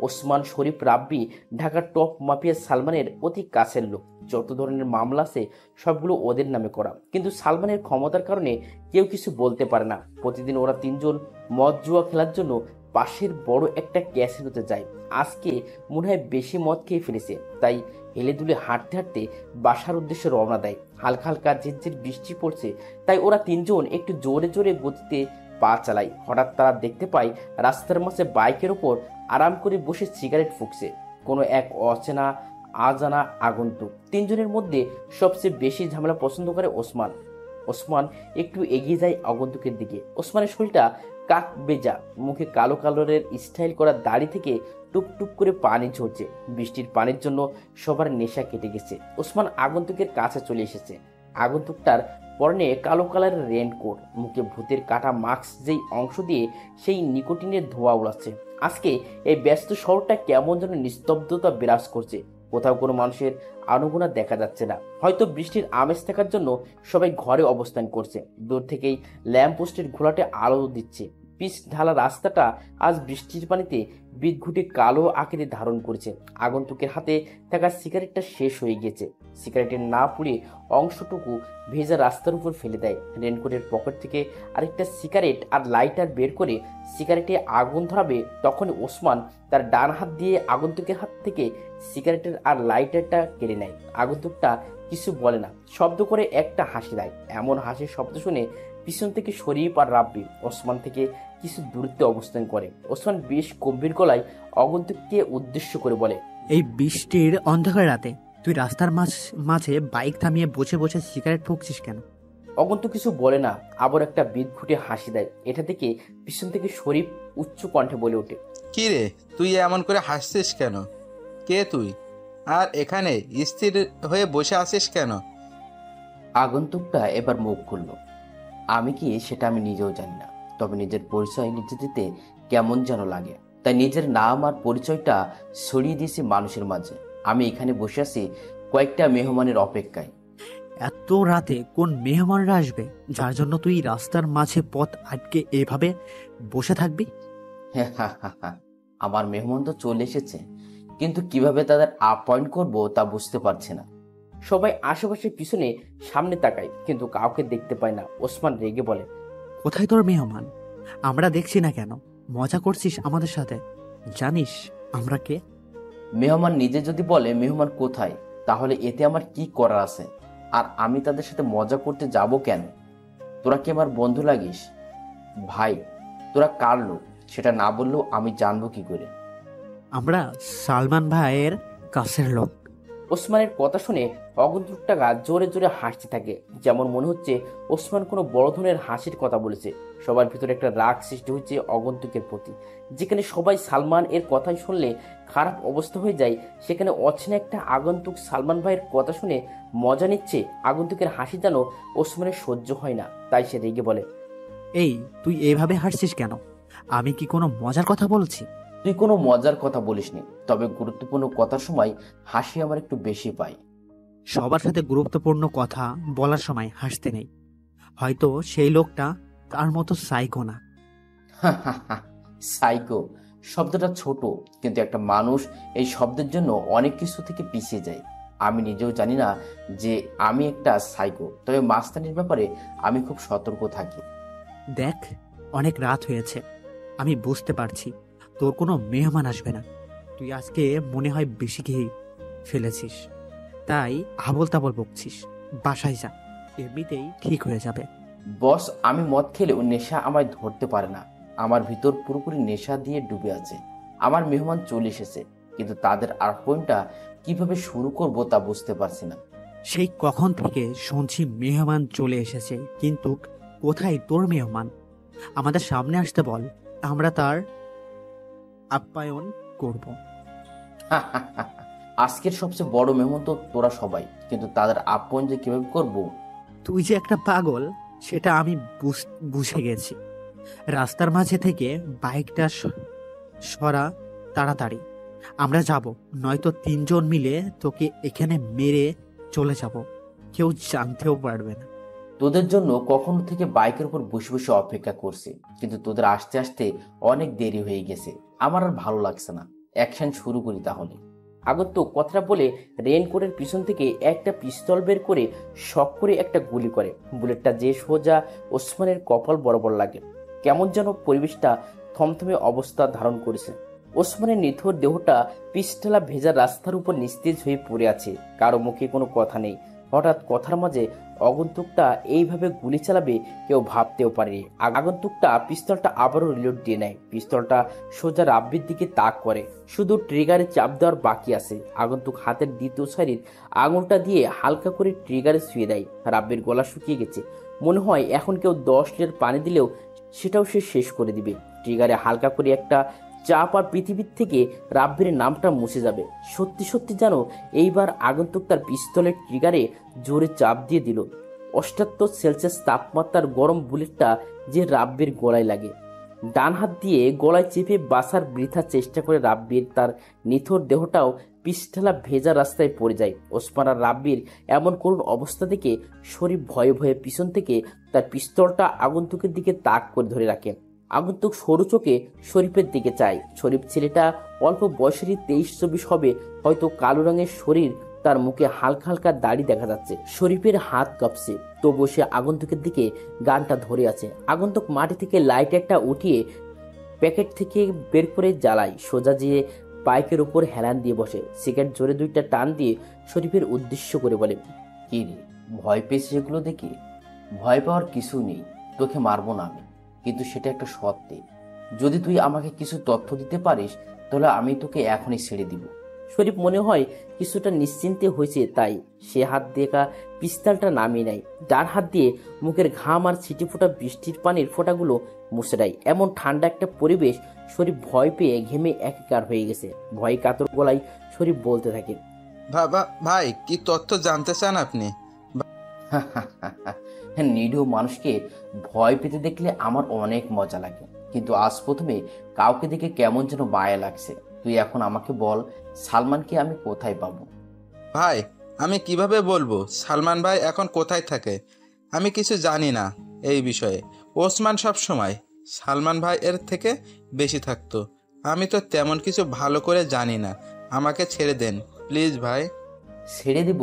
ওসমান শরীফ রাব্বি ঢাকার টপ মাফিয়া সালমানের অতি কাছের লোক। যত ধরনের মামলা আছে সবগুলো ওদের নামে করা, কিন্তু সালমানের ক্ষমতার কারণে কেউ কিছু বলতে পারে না। প্রতিদিন ওরা 3 জন মদ জুয়া খেলার জন্য পাশের বড় একটা ক্যাসিনোতে যায়। আজকে মনে হয় বেশি মদ খেয়ে ফেলেছে, তাই হেলে দুলে হাঁটতে হাঁটতে বাসার উদ্দেশ্যে রওনা দেয়। হালকা হালকা ঝিরঝির বৃষ্টি পড়ছে, তাই ওরা 3 জন একটু জোরে জোরে গতিতে পা চালায়। হঠাৎ তারা দেখতে পায় রাস্তার মাঝে বাইকের ওপর আরাম করে বসে সিগারেট ফুঁকছে কোনো এক অচেনা আজানা আগন্তুক। তিনজনের মধ্যে সবচেয়ে বেশি ঝামেলা পছন্দ করে ওসমান। ওসমান একটু এগিয়ে যায় আগন্তুকের দিকে। ওসমানের শরীরটা কাক বেজা, মুখে কালো কালারের স্টাইল করা দাড়ি থেকে টুপটুপ করে পানি ঝরছে। বৃষ্টির পানির জন্য সবার নেশা কেটে গেছে। ওসমান আগন্তুকের কাছে চলে এসেছে। আগন্তুকটার পরনে কালো কালারের রেনকোট, মুখে ভূতের কাটা মাস্ক, যেই অংশ দিয়ে সেই নিকোটিনের ধোঁয়া উড়াচ্ছে। আজকে এই ব্যস্ত শহরটা কেমন যেন নিস্তব্ধতা বিরাজ করছে। কোথাও কোনো মানুষের আনাগোনা দেখা যাচ্ছে না। হয়তো বৃষ্টির আমেজ থাকার জন্য সবাই ঘরে অবস্থান করছে। দূর থেকেই ল্যাম্পপোস্টের ঘোলাটে আলো দিচ্ছে। পিচ ঢালা রাস্তাটা আজ বৃষ্টির পানিতে বিদঘুটে কালো আকৃতি ধারণ করেছে। আগন্তুকের হাতে থাকা সিগারেটটা শেষ হয়ে গেছে। সিগারেটের না পুড়ে অংশটুকু ভেজা রাস্তার উপর ফেলে দেয়। রেনকোটের পকেট থেকে আরেকটা সিগারেট আর লাইটার বের করে সিগারেটে আগুন ধরাবে তখনই ওসমান তার ডান হাত দিয়ে আগন্তুকের হাত থেকে সিগারেটের আর লাইটারটা কেড়ে নেয়। আগন্তুকটা কিছু বলে না, শব্দ করে একটা হাসি দেয়। এমন হাসির শব্দ শুনে পিছন থেকে শরীফ আর রাব্বি ওসমান থেকে কিছু দূরত্বে অবস্থান করে। ওসমান বেশ গম্ভীর গলায় আগন্তুককে উদ্দেশ্য করে বলে, এই বৃষ্টির অন্ধকার রাতে তুই রাস্তার মাঝে বাইক থামিয়ে বসে বসে সিগারেট ফুঁকছিস কেন? আগন্তুক কিছু বলে না, আবার একটা বিদঘুটে হাসি দেয়। এটা থেকে পিছন থেকে শরীফ উচ্চ কণ্ঠে বলে ওঠে, কি রে, তুই এমন করে হাসছিস কেন? কে তুই? আর এখানে স্থির হয়ে বসে আছিস কেন? আগন্তুকটা এবার মুখ খুলল। আমি কি সেটা আমি নিজেও জানি না, তবে নিজের পরিচয় নিজে দিতে কেমন যেন লাগে, তাই নিজের নাম আর পরিচয়টা ছড়িয়ে দিয়েছি মানুষের মাঝে। আমি এখানে বসে আছি কয়েকটা মেহমানের অপেক্ষায়। এত রাতে কোন মেহমানরা আসবে যার জন্য তুই রাস্তার মাঝে পথ আটকে এভাবে বসে থাকবি? আমার মেহমান তো চলে এসেছে, কিন্তু কিভাবে তাদের অ্যাপয়েন্ট করব তা বুঝতে পারছি না। সবাই আশেপাশে পিছনে সামনে তাকায়, কিন্তু কাউকে দেখতে পায় না। ওসমান রেগে বলে, কোথায় তোর মেহমান? আমরা দেখছি না কেন? মজা করছিস আমাদের সাথে? জানিস আমরা কে? মেহমান নিজে যদি বলে মেহমান কোথায়, তাহলে এতে আমার কি করার আছে? আর আমি তাদের সাথে মজা করতে যাব কেন? তোরা কি আমার বন্ধু লাগিস? ভাই, তোরা কার লোক সেটা না বললেও আমি জানবো কি করে? আমরা সালমান ভাইয়ের কাছের লোক। ওসমানের কথা শুনে অগন্তুকটা জোরে জোরে হাসতে থাকে, যেমন মনে হচ্ছে ওসমান কোনো বড় ধরনের হাসির কথা বলেছে। সবার ভিতরে একটা রাগ সৃষ্টি হচ্ছে অগন্তুকের প্রতি। যেখানে সবাই সালমান এর কথাই শুনলে খারাপ অবস্থা হয়ে যায়, সেখানে অচেনা একটা আগন্তুক সালমান ভাইয়ের কথা শুনে মজা নিচ্ছে। আগন্তুকের হাসি যেন ওসমানের সহ্য হয় না, তাই সে রেগে বলে, এই তুই এভাবে হাসছিস কেন? আমি কি কোনো মজার কথা বলছি? তুই কোনো মজার কথা বলিসনি, তবে গুরুত্বপূর্ণ কথার সময় হাসি আমার একটু বেশি পাই। সবার সাথে গুরুত্বপূর্ণ কথা বলার সময় হাসতে নেই। হয়তো সেই লোকটা তার মতো সাইকো না। সাইকো শব্দটা ছোট, কিন্তু একটা মানুষ এই শব্দের জন্য অনেক কিছু থেকে পিছিয়ে যায়। আমি নিজেও জানি না যে আমি একটা সাইকো, তবে মাস্তানির ব্যাপারে আমি খুব সতর্ক থাকি। দেখ, অনেক রাত হয়েছে, আমি বুঝতে পারছি তোর কোনো মেহমান আসবে না। তুই আজকে মনে হয় বেশি খেয়ে ফেলেছিস, তাই আবল তাবল বকছিস। বাসায় যা, এমনিতেই ঠিক হয়ে যাবে। বস, আমি মদ খেলেও নেশা আমায় ধরতে পারে না। আমার ভিতর পুরোপুরি নেশা দিয়ে ডুবে আছে। আমার মেহমান চলে এসেছে, কিন্তু তাদের আপ্যায়নটা কিভাবে শুরু করব তা বুঝতে পারছি না। সেই কখন থেকে শুনছি মেহমান চলে এসেছে, কিন্তু কোথায় তোর মেহমান? আমাদের সামনে আসতে বল, আমরা তার আপ্যায়ন করব। আজকের সবচেয়ে বড় মেহমান তো তোরা সবাই, কিন্তু তাদের আপ্যায়ন যে কিভাবে করব? তুই যে একটা পাগল সেটা আমি বুঝে গেছি। রাস্তার মাঝে থেকে বাইকটা সরা তাড়াতাড়ি, আমরা যাব, নয়তো তিনজন মিলে তোকে এখানে মেরে চলে যাব, কেউ জানতেও পারবে না। তোদের জন্য কখনো থেকে বাইকের উপর বসে বসে অপেক্ষা করছি, কিন্তু তোদের আসতে আসতে অনেক দেরি হয়ে গেছে। আমার আর ভালো লাগছে না। অ্যাকশন শুরু করি তাহলে। আগন্তুক কথাটা বলে রেনকোটের পিছন থেকে একটা পিস্তল বের করে শক করে একটা গুলি করে। বুলেটটা যে সোজা ওসমানের কপাল বরাবর লাগে। কেমন যেন পরিবেশটা থমথমে অবস্থা ধারণ করেছে। ওসমানের নিথর দেহটা পিছটালা ভেজা রাস্তার উপর নিস্তেজ হয়ে পড়ে আছে। কারো মুখে কোনো কথা নেই, হঠাৎ কথার মাঝে আগন্তুকটা এইভাবে গুলি চালাবে কেউ ভাবতেও পারেনি। আগন্তুকটা পিস্তলটা আবারও রিলোড দিয়ে নেয়। পিস্তলটা সোজা রাব্বির দিকে তাক করে, শুধু ট্রিগারে চাপ দেওয়ার বাকি আছে। আগন্তুক হাতের দ্বিতীয় সারির আঙুলটা দিয়ে হালকা করে ট্রিগারে শুয়ে দেয়। রাব্বির গলা শুকিয়ে গেছে, মনে হয় এখন কেউ 10 লিটার পানি দিলেও সেটাও সে শেষ করে দিবে। ট্রিগারে হালকা করে একটা চাপ আর পৃথিবীর থেকে রাব্বির নামটা মুছে যাবে। সত্যি সত্যি যেন এইবার আগন্তুক তার পিস্তলের ট্রিগারে জোরে চাপ দিয়ে দিল। 78 সেলসিয়াস তাপমাত্রার গরম বুলেটটা যে রাব্বির গলায় লাগে। ডান হাত দিয়ে গলায় চেপে বাসার বৃথা চেষ্টা করে রাব্বির তার নিথর দেহটাও পিছঠালা ভেজা রাস্তায় পড়ে যায়। ওসমান আর রাব্বির এমন করুণ অবস্থা দেখে শরীফ ভয়ে ভয়ে পিছন থেকে তার পিস্তলটা আগন্তুকের দিকে তাক করে ধরে রাখে। আগন্তুক সরু চোখে শরীফের দিকে চায়। শরীফ ছেলেটা অল্প বয়সেরই 23-24 হবে হয়তো। কালো রঙের শরীর, তার মুখে হালকা হালকা দাড়ি দেখা যাচ্ছে। শরীফের হাত কাঁপছে, তবুও সে আগন্তুকের দিকে গানটা ধরে আছে। আগন্তুক মাটি থেকে লাইট একটা উঠিয়ে প্যাকেট থেকে বের করে জ্বালায়, সোজা যেয়ে বাইকের উপর হেলান দিয়ে বসে। সিগারেট জোরে 2টা টান দিয়ে শরীফের উদ্দেশ্য করে বলে, কি রে, ভয় পেয়েছিস এগুলো দেখে? ভয় পাওয়ার কিছু নেই, তোকে মারবো না আমি, কিন্তু সেটা একটা শর্তে। যদি তুই আমাকে কিছু তথ্য দিতে পারিস তাহলে আমি তোকে এখনই ছেড়ে দিব। শরীফ মনে হয় কিছুটা নিশ্চিন্তে হয়েছে, তাই সে হাত দিয়ে পিস্তলটা নামিয়ে নেয়। ডান হাত দিয়ে মুখের ঘাম আর ছিটে ফোটা বৃষ্টির পানির ফোঁটাগুলো মুছে দেয়। এমন ঠান্ডা একটা পরিবেশ, শরীফ ভয় পেয়ে ঘেমে একাকার হয়ে গেছে। ভয় কাতর গলায় শরীফ বলতে থাকে, ভাই কি তথ্য জানতে চান আপনি? নিরীহ মানুষকে ভয় পেতে দেখলে আমার অনেক মজা লাগে, কিন্তু আজ প্রথমে কাউকে দেখে কেমন যেন মায়া লাগছে। তুই এখন আমাকে বল, সালমানকে আমি কোথায় পাবো? ভাই আমি কিভাবে বলবো সালমান ভাই এখন কোথায় থাকে? আমি কিছু জানি না এই বিষয়ে। ওসমান সব সময় সালমান ভাই এর থেকে বেশি থাকতো। আমি তো তেমন কিছু ভালো করে জানি না, আমাকে ছেড়ে দেন প্লিজ ভাই। ছেড়ে দিব?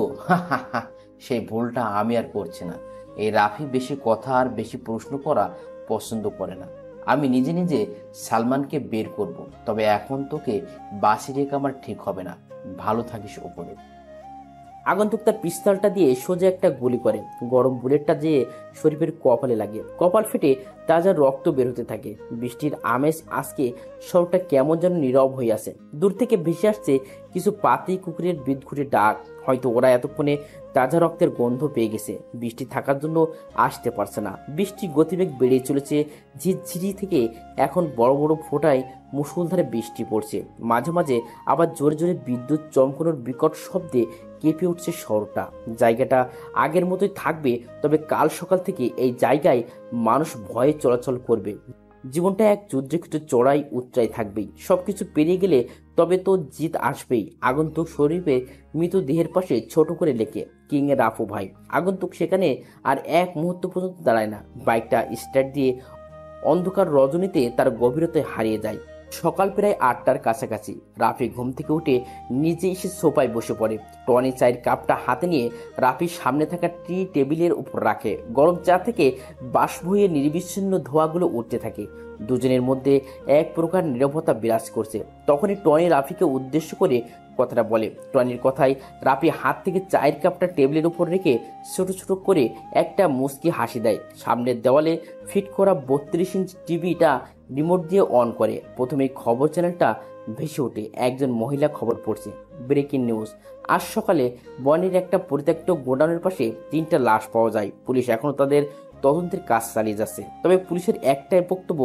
সেই ভুলটা আমি আর করছি না। এই রাফি বেশি কথা আর বেশি প্রশ্ন করা পছন্দ করে না। আমি নিজে নিজে সালমানকে বের করব, তবে এখন তোকে বাসি রেখে আমার ঠিক হবে না। ভালো থাকিস ওপরে। আগন্তুক তার পিস্তলটা দিয়ে সোজা একটা গুলি করে। গরম বুলেটটা যেয়ে শরীফের কপালে লাগে। কপাল ফেটে তাজা রক্ত বের হতে থাকে। বৃষ্টির আমেজ আজকে শহরটা কেমন যেন নীরব হয়ে আছে। দূর থেকে ভেসে আসছে কিছু পাতি কুকুরের বিদঘুটে ডাক। হয়তো ওরা এতক্ষণে তাজা রক্তের গন্ধ পেয়ে গেছে, বৃষ্টি থাকার জন্য আসতে পারছে না। বৃষ্টির গতিবেগ বেড়ে চলেছে। ঝিরঝিরি থেকে এখন বড় বড় ফোঁটায় মুষলধারে বৃষ্টি পড়ছে। মাঝে মাঝে আবার জোরে জোরে বিদ্যুৎ চমকানোর বিকট শব্দে কেঁপে উঠছে শহরটা। জায়গাটা আগের মতোই থাকবে, তবে কাল সকাল থেকে এই জায়গায় মানুষ ভয়ে চলাচল করবে। জীবনটা এক যুদ্ধক্ষেত্রে চড়াই উচ্চাই থাকবেই। সবকিছু পেরিয়ে গেলে তবে তো জিত আসবেই। আগন্তুক শরীফে মৃতদেহের পাশে ছোট করে লেখে, কিং এর রাফু ভাই। আগন্তুক সেখানে আর এক মুহূর্ত পর্যন্ত দাঁড়ায় না। বাইকটা স্টার্ট দিয়ে অন্ধকার রজনীতে তার গভীরতায় হারিয়ে যায়। সকাল প্রায় 8টার কাছাকাছি। রাফি ঘুম থেকে উঠে নিজে এসে সোফায় বসে পড়ে। টনি চায়ের কাপটা হাতে নিয়ে রাফির সামনে থাকা টি টেবিলের উপর রাখে। গরম চা থেকে বাষ্প হয়ে নির্বিচ্ছিন্ন ধোঁয়াগুলো উঠতে থাকে। দুজনের মধ্যে এক প্রকার নীরবতা বিরাজ করছে। তখনই টনি রাফিকে উদ্দেশ্য করে কথাটা বলে। টনির কথায় রাফি হাত থেকে চায়ের কাপটা টেবিলের উপর রেখে ছোট ছোট করে একটা মুচকি হাসি দেয়। সামনের দেওয়ালে ফিট করা 32 ইঞ্চি টিভিটা রিমোট দিয়ে অন করে। প্রথমেই খবর চ্যানেলটা ভেসে ওঠে। একজন মহিলা খবর পড়ছে। ব্রেকিং নিউজ, আজ সকালে বনের একটা পরিত্যক্ত গোডাউনের পাশে 3টা লাশ পাওয়া যায়। পুলিশ এখনো তাদের তদন্তের কাজ চালিয়ে যাচ্ছে। তবে পুলিশের একটাই বক্তব্য,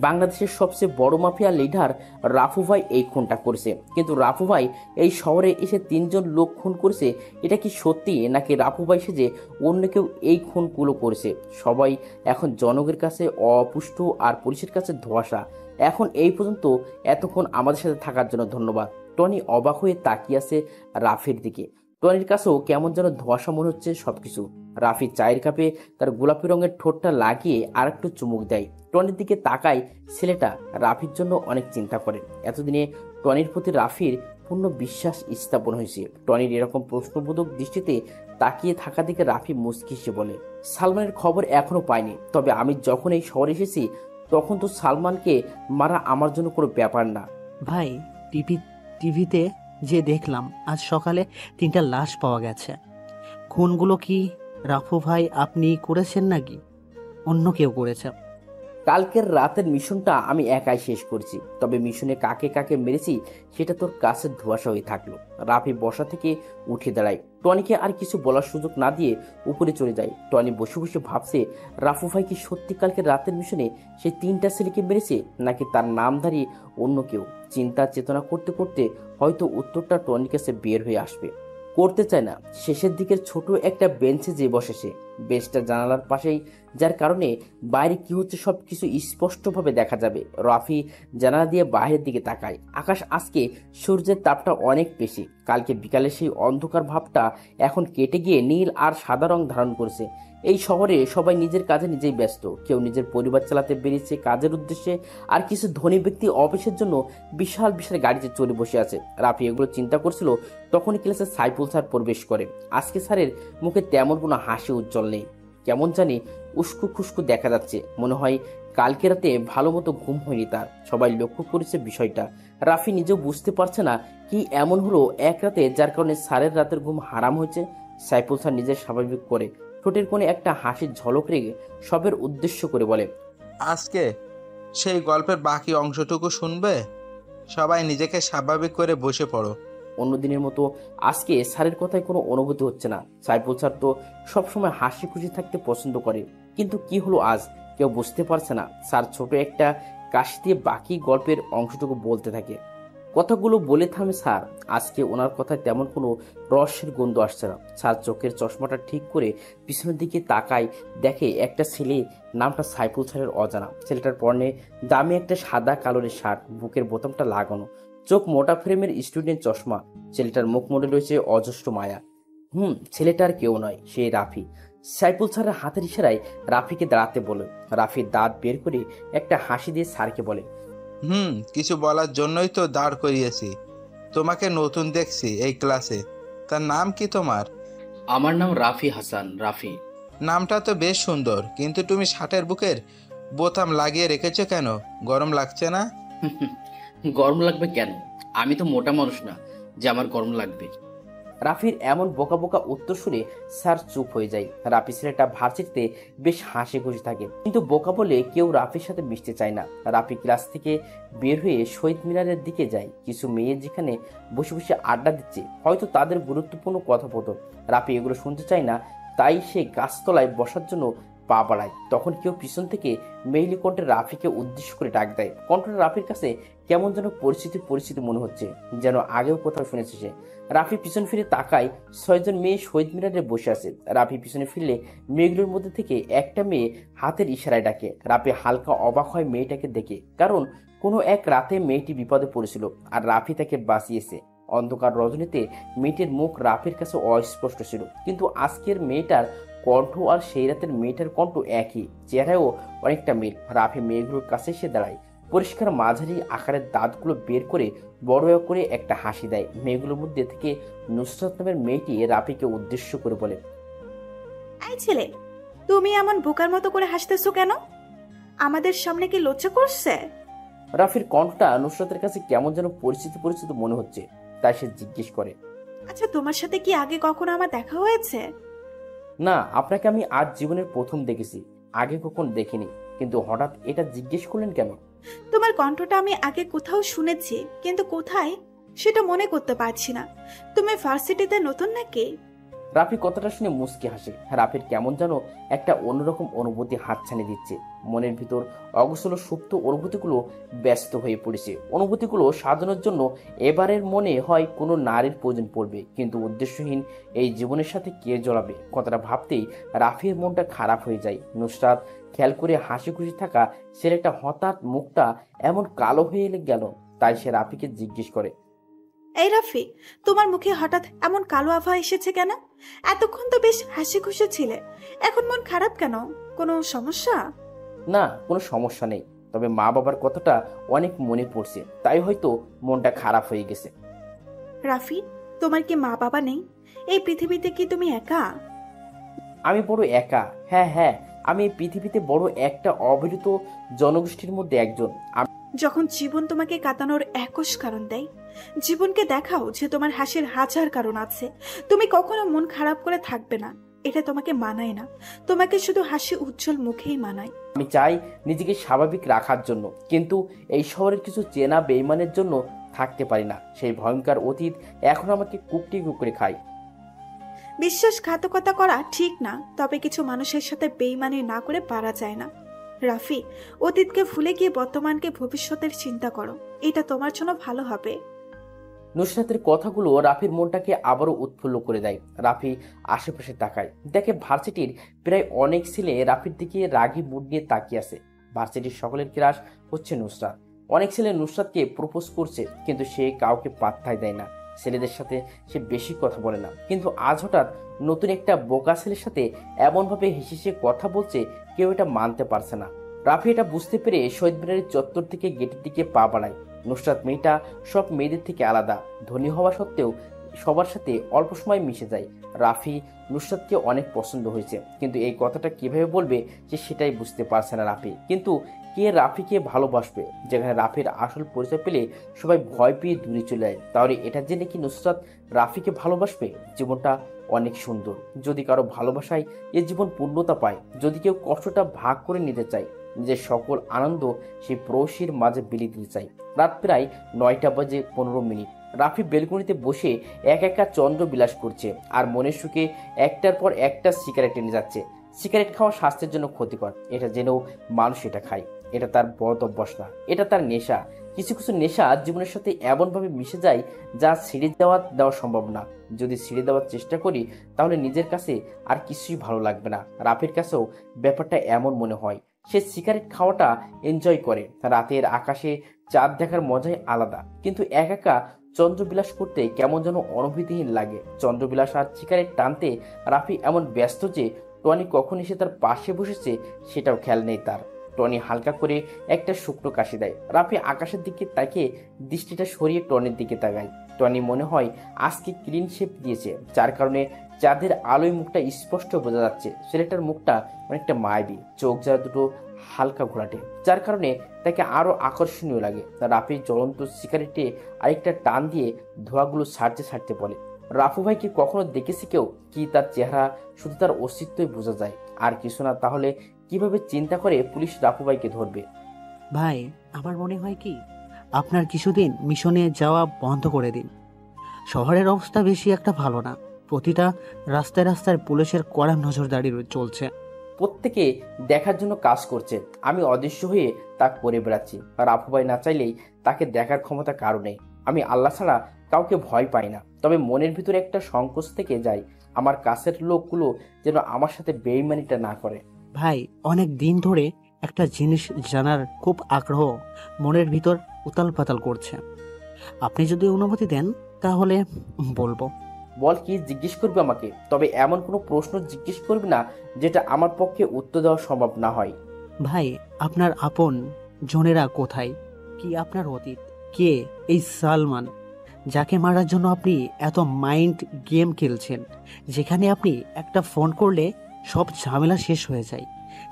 বাংলাদেশের সবচেয়ে বড় মাফিয়া লিডার রাফু ভাই এই খুনটা করেছে। কিন্তু রাফু ভাই এই শহরে এসে 3জন লোক খুন করেছে, এটা কি সত্যি নাকি রাফু ভাই সেজে অন্য কেউ এই খুনগুলো করেছে? সবাই এখন জনগণের কাছে অপুষ্ট আর পুলিশের কাছে ধোঁয়াশা। এখন এই পর্যন্ত এতক্ষণ আমাদের সাথে থাকার জন্য ধন্যবাদ। টনি অবাক হয়ে তাকিয়ে আছে রাফির দিকে। টনির কাছেও কেমন যেন ধোঁয়াশা মনে হচ্ছে সবকিছু। রাফি চায়ের কাপে তার গোলাপি রঙের ঠোঁটটা লাগিয়ে আর একটু চুমুক দেয়। টনির দিকে তাকায়। ছেলেটা রাফির জন্য অনেক চিন্তা করে। এতদিনে টনির প্রতি রাফির পূর্ণ বিশ্বাস স্থাপন হয়েছে। টনির এরকম প্রশ্নবোধক দৃষ্টিতে তাকিয়ে থাকা দিকে রাফি মুচকি হেসে বলে, সালমানের খবর এখনো পাইনি, তবে আমি যখন এই শহরে এসেছি তখন তো সালমানকে মারা আমার জন্য কোনো ব্যাপার না। ভাই, টিভিতে যে দেখলাম আজ সকালে 3টা লাশ পাওয়া গেছে। খুনগুলো কি রাফু ভাই আপনি করেছেন নাকি অন্য কেউ করেছে? কালকের রাতের মিশনটা আমি একাই শেষ করছি, তবে মিশনে কাকে কাকে মেরেছি সেটা তোর কাছে ধোঁয়াশা হয়ে থাকলো। রাফি বসা থেকে উঠে দাঁড়ায়, টনিকে আর কিছু বলার সুযোগ না দিয়ে উপরে চলে যায়। টনি বসে বসে ভাবছে রাফু ভাই কি সত্যি কালকের রাতের মিশনে সেই 3টা ছেলেকে মেরেছে, নাকি তার নামধারী অন্য কেউ। চিন্তা চেতনা করতে করতে হয়তো উত্তরটা টনির কাছে বের হয়ে আসবে। করতে চায় না, শেষের দিকের ছোট একটা বেঞ্চে যে বসেছে, বেঞ্চটা জানালার পাশেই, যার কারণে বাইরে কি হচ্ছে সবকিছু স্পষ্টভাবে দেখা যাবে। রাফি জানালা দিয়ে বাইরের দিকে তাকায়। আকাশ আজকে সূর্যের তাপটা অনেক বেশি। কালকে বিকালে সেই অন্ধকার ভাবটা এখন কেটে গিয়ে নীল আর সাদা রং ধারণ করেছে। এই শহরে সবাই নিজের কাজে নিজেই ব্যস্ত, কেউ নিজের পরিবার চালাতে বেরিয়েছে কাজের উদ্দেশ্যে, আর কিছু ধনী ব্যক্তি অফিসের জন্য বিশাল বিশাল গাড়িতে চড়ে বসে আছে। রাফি এগুলো চিন্তা করছিল, তখনই ক্লাসে সাইফুল স্যার প্রবেশ করে। আজকে স্যারের মুখে তেমন কোনো হাসি উজ্জ্বল নেই, কেমন জানি উস্কু খুস্কু দেখা যাচ্ছে। মনে হয় কালকে রাতে ভালো মতো ঘুম হয়নি তার। সবাই লক্ষ্য করেছে বিষয়টা। রাফি নিজেও বুঝতে পারছে না কি এমন হলো এক রাতে যার কারণে স্যারের রাতের ঘুম হারাম হয়েছে। সাইফুল স্যার নিজের স্বাভাবিক করে ঠোঁটের কোণে একটা হাসির ঝলক রেখে সবের উদ্দেশ্য করে বলে, আজকে সেই গল্পের বাকি অংশটুকু শুনবে? সবাই নিজেকে স্বাভাবিক করে বসে পড়ো। অন্যদিনের মতো আজকে স্যারের কথায় কোনো অনুভূতি হচ্ছে না। সাইফুল স্যার তো সবসময় হাসি খুশি থাকতে পছন্দ করে, কিন্তু কি হলো আজ কেউ বুঝতে পারছে না। স্যার ছোট একটা কাশি দিয়ে বাকি গল্পের অংশটুকু বলতে থাকে। কথাগুলো বলে থামে স্যার। আজকে ওনার কথায় তেমন কোনো রসের গন্ধ আসছে না। স্যার চোখের চশমাটা ঠিক করে পিছনের দিকে তাকায়, দেখে একটা ছেলে, নামটা সাইফুল স্যারের অজানা। ছেলেটার পরনে দামি একটা সাদা কালোরের শার্ট, বুকের বোতামটা লাগানো, চোখ মোটা ফ্রেমের স্টুডেন্ট চশমা। ছেলেটার মুখ মোড়ে রয়েছে অজস্র মায়া। ছেলেটার কেউ নয়, সে রাফি। সাইফুল স্যারের হাতের ইশারায় রাফিকে দাঁড়াতে বলে। রাফি দাঁত বের করে একটা হাসি দিয়ে স্যারকে বলে, কিছু বলার জন্যই তো দাঁড় করিয়েছি। তোমাকে নতুন দেখছি এই ক্লাসে। তার নাম কি তোমার? আমার নাম রাফি হাসান। রাফি নামটা তো বেশ সুন্দর, কিন্তু তুমি শার্টের বুকের বোতাম লাগিয়ে রেখেছো কেন? গরম লাগছে না? গরম লাগবে কেন? আমি তো মোটা মানুষ না যে আমার গরম লাগবে। রাফির এমন বোকা বোকা উত্তর শুনে স্যার চুপ হয়ে যায়। রাফি ছেলেটা ভার্সিটিতে বেশ হাসি খুশি থাকে, কিন্তু বোকা বলে কেউ রাফির সাথে মিশতে চায় না। রাফি ক্লাস থেকে বের হয়ে শহীদ মিনারের দিকে যায়। কিছু মেয়ে যেখানে বসে বসে আড্ডা দিচ্ছে, হয়তো তাদের গুরুত্বপূর্ণ কথোপকথন। রাফি এগুলো শুনতে চায় না, তাই সে গাছতলায় বসার জন্য পা বাড়ায়। তখন কেউ পিছন থেকে মেইলি কণ্ঠে রাফিকে উদ্দেশ্য করে ডাক দেয়। কণ্ঠটা রাফির কাছে কেমন যেন পরিচিত মনে হচ্ছে, যেন আগেও কোথাও শুনেছে সে। রাফি পিছন ফিরে তাকায়, 6 জন মেয়ে শহীদ মিনারে বসে আছে। রাফি পিছনে ফিরলে মেয়েগুলোর মধ্যে থেকে একটা মেয়ে হাতের ইশারায় ডাকে। রাফি হালকা অবাক হয় মেয়েটাকে দেখে, কারণ কোনো এক রাতে মেয়েটি বিপদে পড়েছিল আর রাফি তাকে বাঁচিয়েছে। অন্ধকার রজনীতে মেয়েটির মুখ রাফির কাছে অস্পষ্ট ছিল, কিন্তু আজকের মেয়েটার কণ্ঠ আর সেই রাতের মেয়েটার কণ্ঠ একই, চেহারাও অনেকটা মিল। রাফি মেয়েগুলোর কাছে এসে দাঁড়ায়, পরিষ্কার মাঝারি আকারের দাঁতগুলো বের করে বড় করে একটা হাসি দেয়। মেয়েগুলোর মধ্যে থেকে নুসরাত নামের মেয়েটি রাফিকে উদ্দেশ্য করে বলে, এই ছেলে, তুমি এমন বোকার মতো করে হাসতেছো কেন? আমাদের সামনে কি লজ্জা করছে? রাফির কণ্ঠটা নুসরাতের কাছে কেমন যেন পরিচিত মনে হচ্ছে, তাই সে জিজ্ঞেস করে, আচ্ছা, তোমার সাথে কি আগে কখনো আমার দেখা হয়েছে? না, আপনাকে আমি আজ জীবনের প্রথম দেখেছি, আগে কখন দেখিনি। কিন্তু হঠাৎ এটা জিজ্ঞেস করলেন কেন? তোমার কণ্ঠটা আমি আগে কোথাও শুনেছি, কিন্তু কোথায় সেটা মনে করতে পারছি না। তুমি ভার্সিটিতে নতুন নাকি? রাফি কথাটা শুনে মুচকি হাসে। রাফির কেমন যেন একটা অন্যরকম অনুভূতি হাতছানি দিচ্ছে। মনের ভিতর অগোছলো সুপ্ত অনুভূতিগুলো ব্যস্ত হয়ে পড়েছে। অনুভূতিগুলো সাজানোর জন্য এবারের মনে হয় কোনো নারীর প্রয়োজন পড়বে, কিন্তু উদ্দেশ্যহীন এই জীবনের সাথে কে জড়াবে? কথাটা ভাবতেই রাফির মনটা খারাপ হয়ে যায়। নুসরাত খেয়াল করে হাসি খুশি থাকা ছেলেটা হঠাৎ মুখটা এমন কালো হয়ে গেল, তাই সে রাফিকে জিজ্ঞেস করে, এই রাফি, তোমার মুখে হঠাৎ এমন কালো আভা এসেছে কেন? এতক্ষণ তো বেশ হাসি খুশি ছিলে, এখন মন খারাপ কেন? কোনো সমস্যা? না, কোনো সমস্যা নেই, তবে মা বাবার কথাটা অনেক মনে পড়ছে, তাই হয়তো মনটা খারাপ হয়ে গেছে। রাফি, তোমার কি মা বাবা নেই? এই পৃথিবীতে কি তুমি একা? আমি বড় একা। হ্যাঁ, আমি এই পৃথিবীতে বড় একটা অবহেলিত জনগোষ্ঠীর মধ্যে একজন। যখন জীবন তোমাকে কাটানোর একশ কারণ দেয়, জীবনকে দেখাও যে তোমার হাসির হাজার কারণ আছে। তুমি কখনো মন খারাপ করে থাকবে না, এটা তোমাকে মানায় না। তোমাকে শুধু হাসি উজ্জ্বল মুখেই মানায়। আমি চাই নিজেকে স্বাভাবিক রাখার জন্য, কিন্তু এই শহরের কিছু চেনা বেইমানের জন্য থাকতে পারি না। সেই ভয়ঙ্কর অতীত এখন আমাকে কুকটি কুকরে খায়। বিশ্বাসঘাতকতা করা ঠিক না, তবে কিছু মানুষের সাথে বেইমানি না করে পারা যায় না। রাফি, অতীতকে ভুলে গিয়ে বর্তমানকে ভবিষ্যতের চিন্তা করো, এটা তোমার জন্য ভালো হবে। নুসরাতের কথাগুলো রাফির মনটাকে আবারও উৎফুল্ল করে দেয়। রাফি আশেপাশে তাকায়, দেখে ভার্সিটির প্রায় অনেক ছেলে রাফির দিকে রাগী মুড নিয়ে তাকিয়ে আছে। ভার্সিটির সকলের ক্রাশ হচ্ছে নুসরাত। অনেক ছেলে নুসরাতকে প্রপোজ করছে, কিন্তু সে কাউকে পাত্তাই দেয় না। ছেলেদের সাথে সে বেশি কথা বলে না, কিন্তু আজ হঠাৎ নতুন একটা বোকা ছেলের সাথে এমনভাবে হেসে হেসে কথা বলছে, কেউ এটা মানতে পারছে না। রাফি এটা বুঝতে পেরে শহীদ মিনারের চত্বর থেকে গেটের দিকে পা বাড়ায়। নুসরাত মেয়েটা সব মেয়েদের থেকে আলাদা, ধনী হওয়া সত্ত্বেও সবার সাথে অল্প সময় মিশে যায়। রাফি নুসরাতকে অনেক পছন্দ হয়েছে, কিন্তু এই কথাটা কিভাবে বলবে যে সেটাই বুঝতে পারছে না রাফি। কিন্তু কে রাফিকে ভালোবাসবে? যেখানে রাফির আসল পরিচয় পেলে সবাই ভয় পেয়ে দূরে চলে যায়। তাহলে এটা জেনে কি নুসরাত রাফিকে ভালোবাসবে? জীবনটা অনেক সুন্দর যদি কারো ভালোবাসায় এ জীবন পূর্ণতা পায়। যদি কেউ কষ্টটা ভাগ করে নিতে চায়, নিজের সকল আনন্দ সেই প্রবাসীর মাঝে বিলিয়ে দিতে চায়। রাত প্রায় 9:15। রাফি বেলকনিতে বসে একা চন্দ্র বিলাস করছে আর মনের সুখে একটার পর একটা সিগারেট টেনে যাচ্ছে। সিগারেট খাওয়া স্বাস্থ্যের জন্য ক্ষতিকর, এটা জেনেও মানুষ এটা খায়। এটা তার বদ অভ্যাস না, এটা তার নেশা। কিছু কিছু নেশা জীবনের সাথে এমনভাবে মিশে যায় যা ছিঁড়ে দেওয়া সম্ভব না। যদি ছিঁড়ে দেওয়ার চেষ্টা করি তাহলে নিজের কাছে আর কিছুই ভালো লাগবে না। রাফির কাছেও ব্যাপারটা এমন মনে হয়। সে সিগারেট খাওয়াটা এনজয় করে, রাতের আকাশে চাঁদ দেখার মজাই আলাদা, কিন্তু একা চন্দ্রবিলাস করতে কেমন যেন অনুভূতিহীন লাগে। চন্দ্রবিলাস আর সিগারেট টানতে রাফি এমন ব্যস্ত যে টনি কখন এসে তার পাশে বসেছে সেটাও খেয়াল নেই তার। টনি হালকা করে একটা শুকনো কাশি দেয়। রাফি আকাশের দিকে তাকিয়ে দৃষ্টিটা সরিয়ে টনির দিকে তাকায়। টনি মনে হয় আজকে ক্লিন শেপ দিয়েছে, যার কারণে চাঁদের আলোয় মুখটা স্পষ্ট বোঝা যাচ্ছে। ছেলেটার মুখটা অনেকটা মায়াবী, চোখ যা দুটো হালকা ঘোরাটে, যার কারণে তাকে আরো আকর্ষণীয় লাগে। রাফি জ্বলন্ত সিগারেটে আরেকটা টান দিয়ে ধোঁয়াগুলো ছাড়তে বলে, রাফু ভাইকে কখনো দেখেছি কেউ? কি তার চেহারা শুধু তার অস্তিত্বই বোঝা যায়, আর কিছু না। তাহলে কিভাবে চিন্তা করে পুলিশ রাফু ভাইকে ধরবে? ভাই, আমার মনে হয় কি আপনার কিছুদিন মিশনে যাওয়া বন্ধ করে দিন। শহরের অবস্থা বেশি একটা ভালো না। প্রতিটা রাস্তায় পুলিশের কড়া নজরদারি চলছে। প্রত্যেকে দেখার জন্য কাজ করছে, আমি অদৃশ্য হয়ে তা করে বেড়াচ্ছি। রাফু ভাই না চাইলেই তাকে দেখার ক্ষমতা কারো নেই। আমি আল্লাহ ছাড়া কাউকে ভয় পাই না, তবে মনের ভিতরে একটা সংকোচ থেকে যায় আমার কাছের লোকগুলো যেন আমার সাথে বেইমানিটা না করে। ভাই, অনেক দিন ধরে একটা জিনিস জানার খুব আগ্রহ মনের ভিতর উতাল পাতাল করছে। আপনি যদি অনুমতি দেন তাহলে বলবো। বল, কি জিজ্ঞেস করবে আমাকে? তবে এমন কোনো প্রশ্ন জিজ্ঞেস করবে না যেটা আমার পক্ষে উত্তর দেওয়া সম্ভব না হয়। ভাই, আপনার আপন জনেরা কোথায়? কি আপনার অতীত? কে এই সালমান, যাকে মারার জন্য আপনি এত মাইন্ড গেম খেলছেন? যেখানে আপনি একটা ফোন করলে সব ঝামেলা শেষ হয়ে যায়,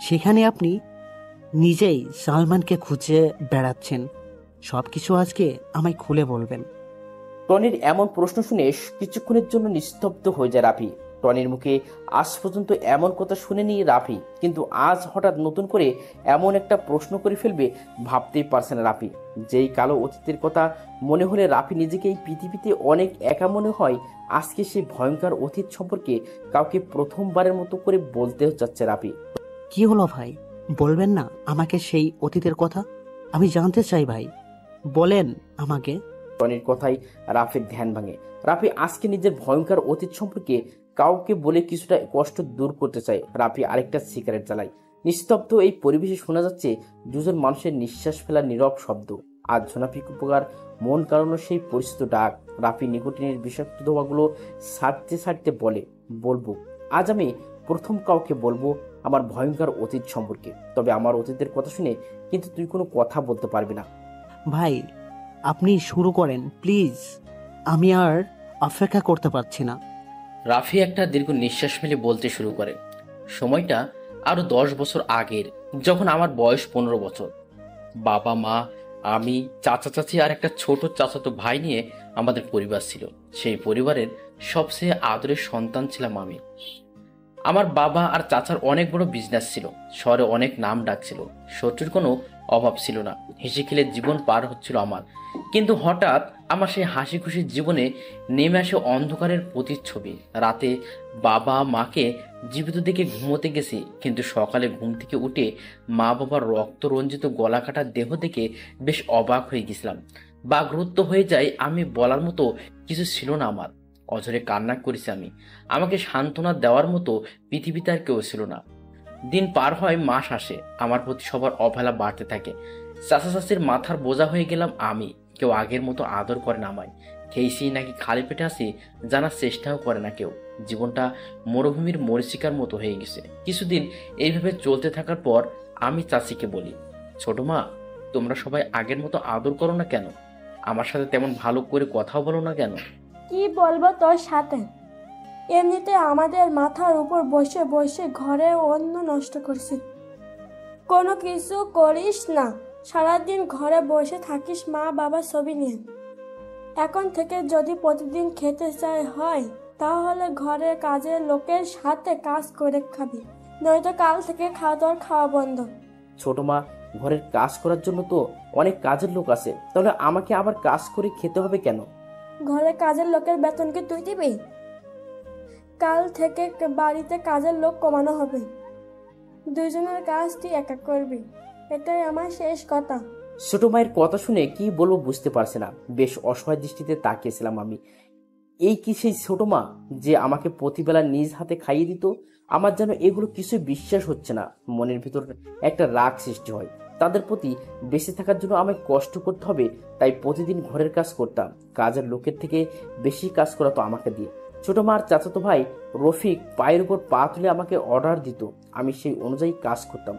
সেখানে আপনি নিজেই সালমানকে খুঁজে বেড়াচ্ছেন। সব কিছু আজকে আমায় খুলে বলবেন। টনির এমন প্রশ্ন শুনে কিছুক্ষণের জন্য নিস্তব্ধ হয়ে যায় রাফি। টনির মুখে আজ পর্যন্ত এমন কথা শুনেনি রাফি, কিন্তু আজ হঠাৎ নতুন করে এমন একটা প্রশ্ন করে ফেলবে ভাবতেই পারছে না রাফি। যেই কালো অতীতের কথা মনে হলে রাফি নিজেকে এই পৃথিবীতে অনেক একা মনে হয়। আজকে সেই ভয়ঙ্কর অতীত সম্পর্কে কাউকে প্রথমবারের মতো করে বলতে যাচ্ছে রাফি। কি হলো ভাই, বলবেন না আমাকে সেই অতীতের কথা? আমি জানতে চাই ভাই, বলেন আমাকে। টনির কথাই রাফির ধ্যান ভাঙে। রাফি আজকে নিজের ভয়ঙ্কর অতীত সম্পর্কে কাউকে বলে কিছুটা কষ্ট দূর করতে চায়। রাফি আরেকটা সিগারেট জ্বালায়। নিস্তব্ধ এই পরিবেশে শোনা যাচ্ছে দুজন মানুষের নিঃশ্বাস ফেলার নীরব শব্দ। আজ ঝোনাফিক উপকার মন কারণে সেই পরিচিত ডাক। রাফি নিকোটিনের বিষাক্ত ধোঁয়াগুলো ছাড়তে বলবো আজ আমি প্রথম কাউকে বলবো আমার ভয়ঙ্কর অতীত সম্পর্কে। তবে আমার অতীতের কথা শুনে কিন্তু তুই কোনো কথা বলতে পারবি না। ভাই, আপনি শুরু করেন প্লিজ, আমি আর অপেক্ষা করতে পারছি না। রাফি একটা দীর্ঘ নিঃশ্বাস ফেলে বলতে শুরু করে, সময়টা আরো 10 বছর আগের, যখন আমার বয়স 15 বছর। বাবা মা আমি, চাচা চাচি আর একটা ছোট চাচাতো ভাই নিয়ে আমাদের পরিবার ছিল। সেই পরিবারের সবচেয়ে আদরের সন্তান ছিলাম আমি। আমার বাবা আর চাচার অনেক বড় বিজনেস ছিল, শহরে অনেক নাম ডাক ছিল, শত্রুর কোনো অভাব ছিল না, হেসে খেলে জীবন পার হচ্ছিল আমার। কিন্তু হঠাৎ আমার সেই হাসি খুশির জীবনে নেমে আসে অন্ধকারের প্রতিচ্ছবি। রাতে বাবা মাকে জীবিত দেখে ঘুমোতে গেছি, কিন্তু সকালে ঘুম থেকে উঠে মা বাবার রক্ত রঞ্জিত গলা কাটা দেহ দেখে বেশ অবাক হয়ে গেছিলাম। বাকরুদ্ধ হয়ে যায়, আমি বলার মতো কিছু ছিল না আমার। অঝরে কান্না করেছি আমি। আমাকে সান্ত্বনা দেওয়ার মতো পৃথিবীতে আর কেউ ছিল না। দিন পার হয়, মাস আসে, আমার প্রতি সবার অবহেলা বাড়তে থাকে। চাচা চাচির মাথার বোঝা হয়ে গেলাম আমি। কেউ আগের মতো আদর করে না আমায়। খেয়েছি নাকি খালি পেটে আসি জানার চেষ্টাও করে না কেউ। জীবনটা মরুভূমির মরীচিকার মতো হয়ে গেছে। কিছুদিন এইভাবে চলতে থাকার পর আমি চাচিকে বলি, ছোট মা, তোমরা সবাই আগের মতো আদর করো না কেন? আমার সাথে তেমন ভালো করে কথাও বলো না কেন? কি বলবো তোর সাথে? এমনিতে আমাদের মাথার উপর বসে বসে ঘরের অন্ন নষ্ট করছিস, কোনো কিছু করিস না, সারাদিন ঘরে বসে থাকিস মা বাবা ছবি নিয়ে। এখন থেকে যদি প্রতিদিন খেতে চাই হয়, তাহলে ঘরের কাজের লোকের সাথে কাজ করে খাবি, নয়তো কাল থেকে তোর খাওয়া বন্ধ। ছোট মা, ঘরের কাজ করার জন্য তো অনেক কাজের লোক আছে, তাহলে আমাকে আবার কাজ করে খেতে হবে কেন? ঘরে কাজের লোকের বেতন কি তুই দিবি? কাল থেকে বাড়িতে কাজের লোক কমানো হবে, দুজনের কাজ তুই একা করবি, এটাই আমার শেষ কথা। ছোট মায়ের কথা শুনে কি বলবো বুঝতে পারছে না। বেশ অসহায় দৃষ্টিতে তাকিয়েছিলাম আমি। এই কি সেই ছোট মা যে আমাকে প্রতিবেলা নিজ হাতে খাইয়ে দিত? আমার যেন এগুলো কিছুই বিশ্বাস হচ্ছে না। মনের ভিতর একটা রাগ সৃষ্টি হয়। তাদের প্রতি বেঁচে থাকার জন্য আমায় কষ্ট করতে হবে, তাই প্রতিদিন ঘরের কাজ করতাম। কাজের লোকের থেকে বেশি কাজ করাতো আমাকে দিয়ে। ছোট মার চাচাতো ভাই রফিক পায়ের উপর পা তুলে আমাকে অর্ডার দিত, আমি সেই অনুযায়ী কাজ করতাম।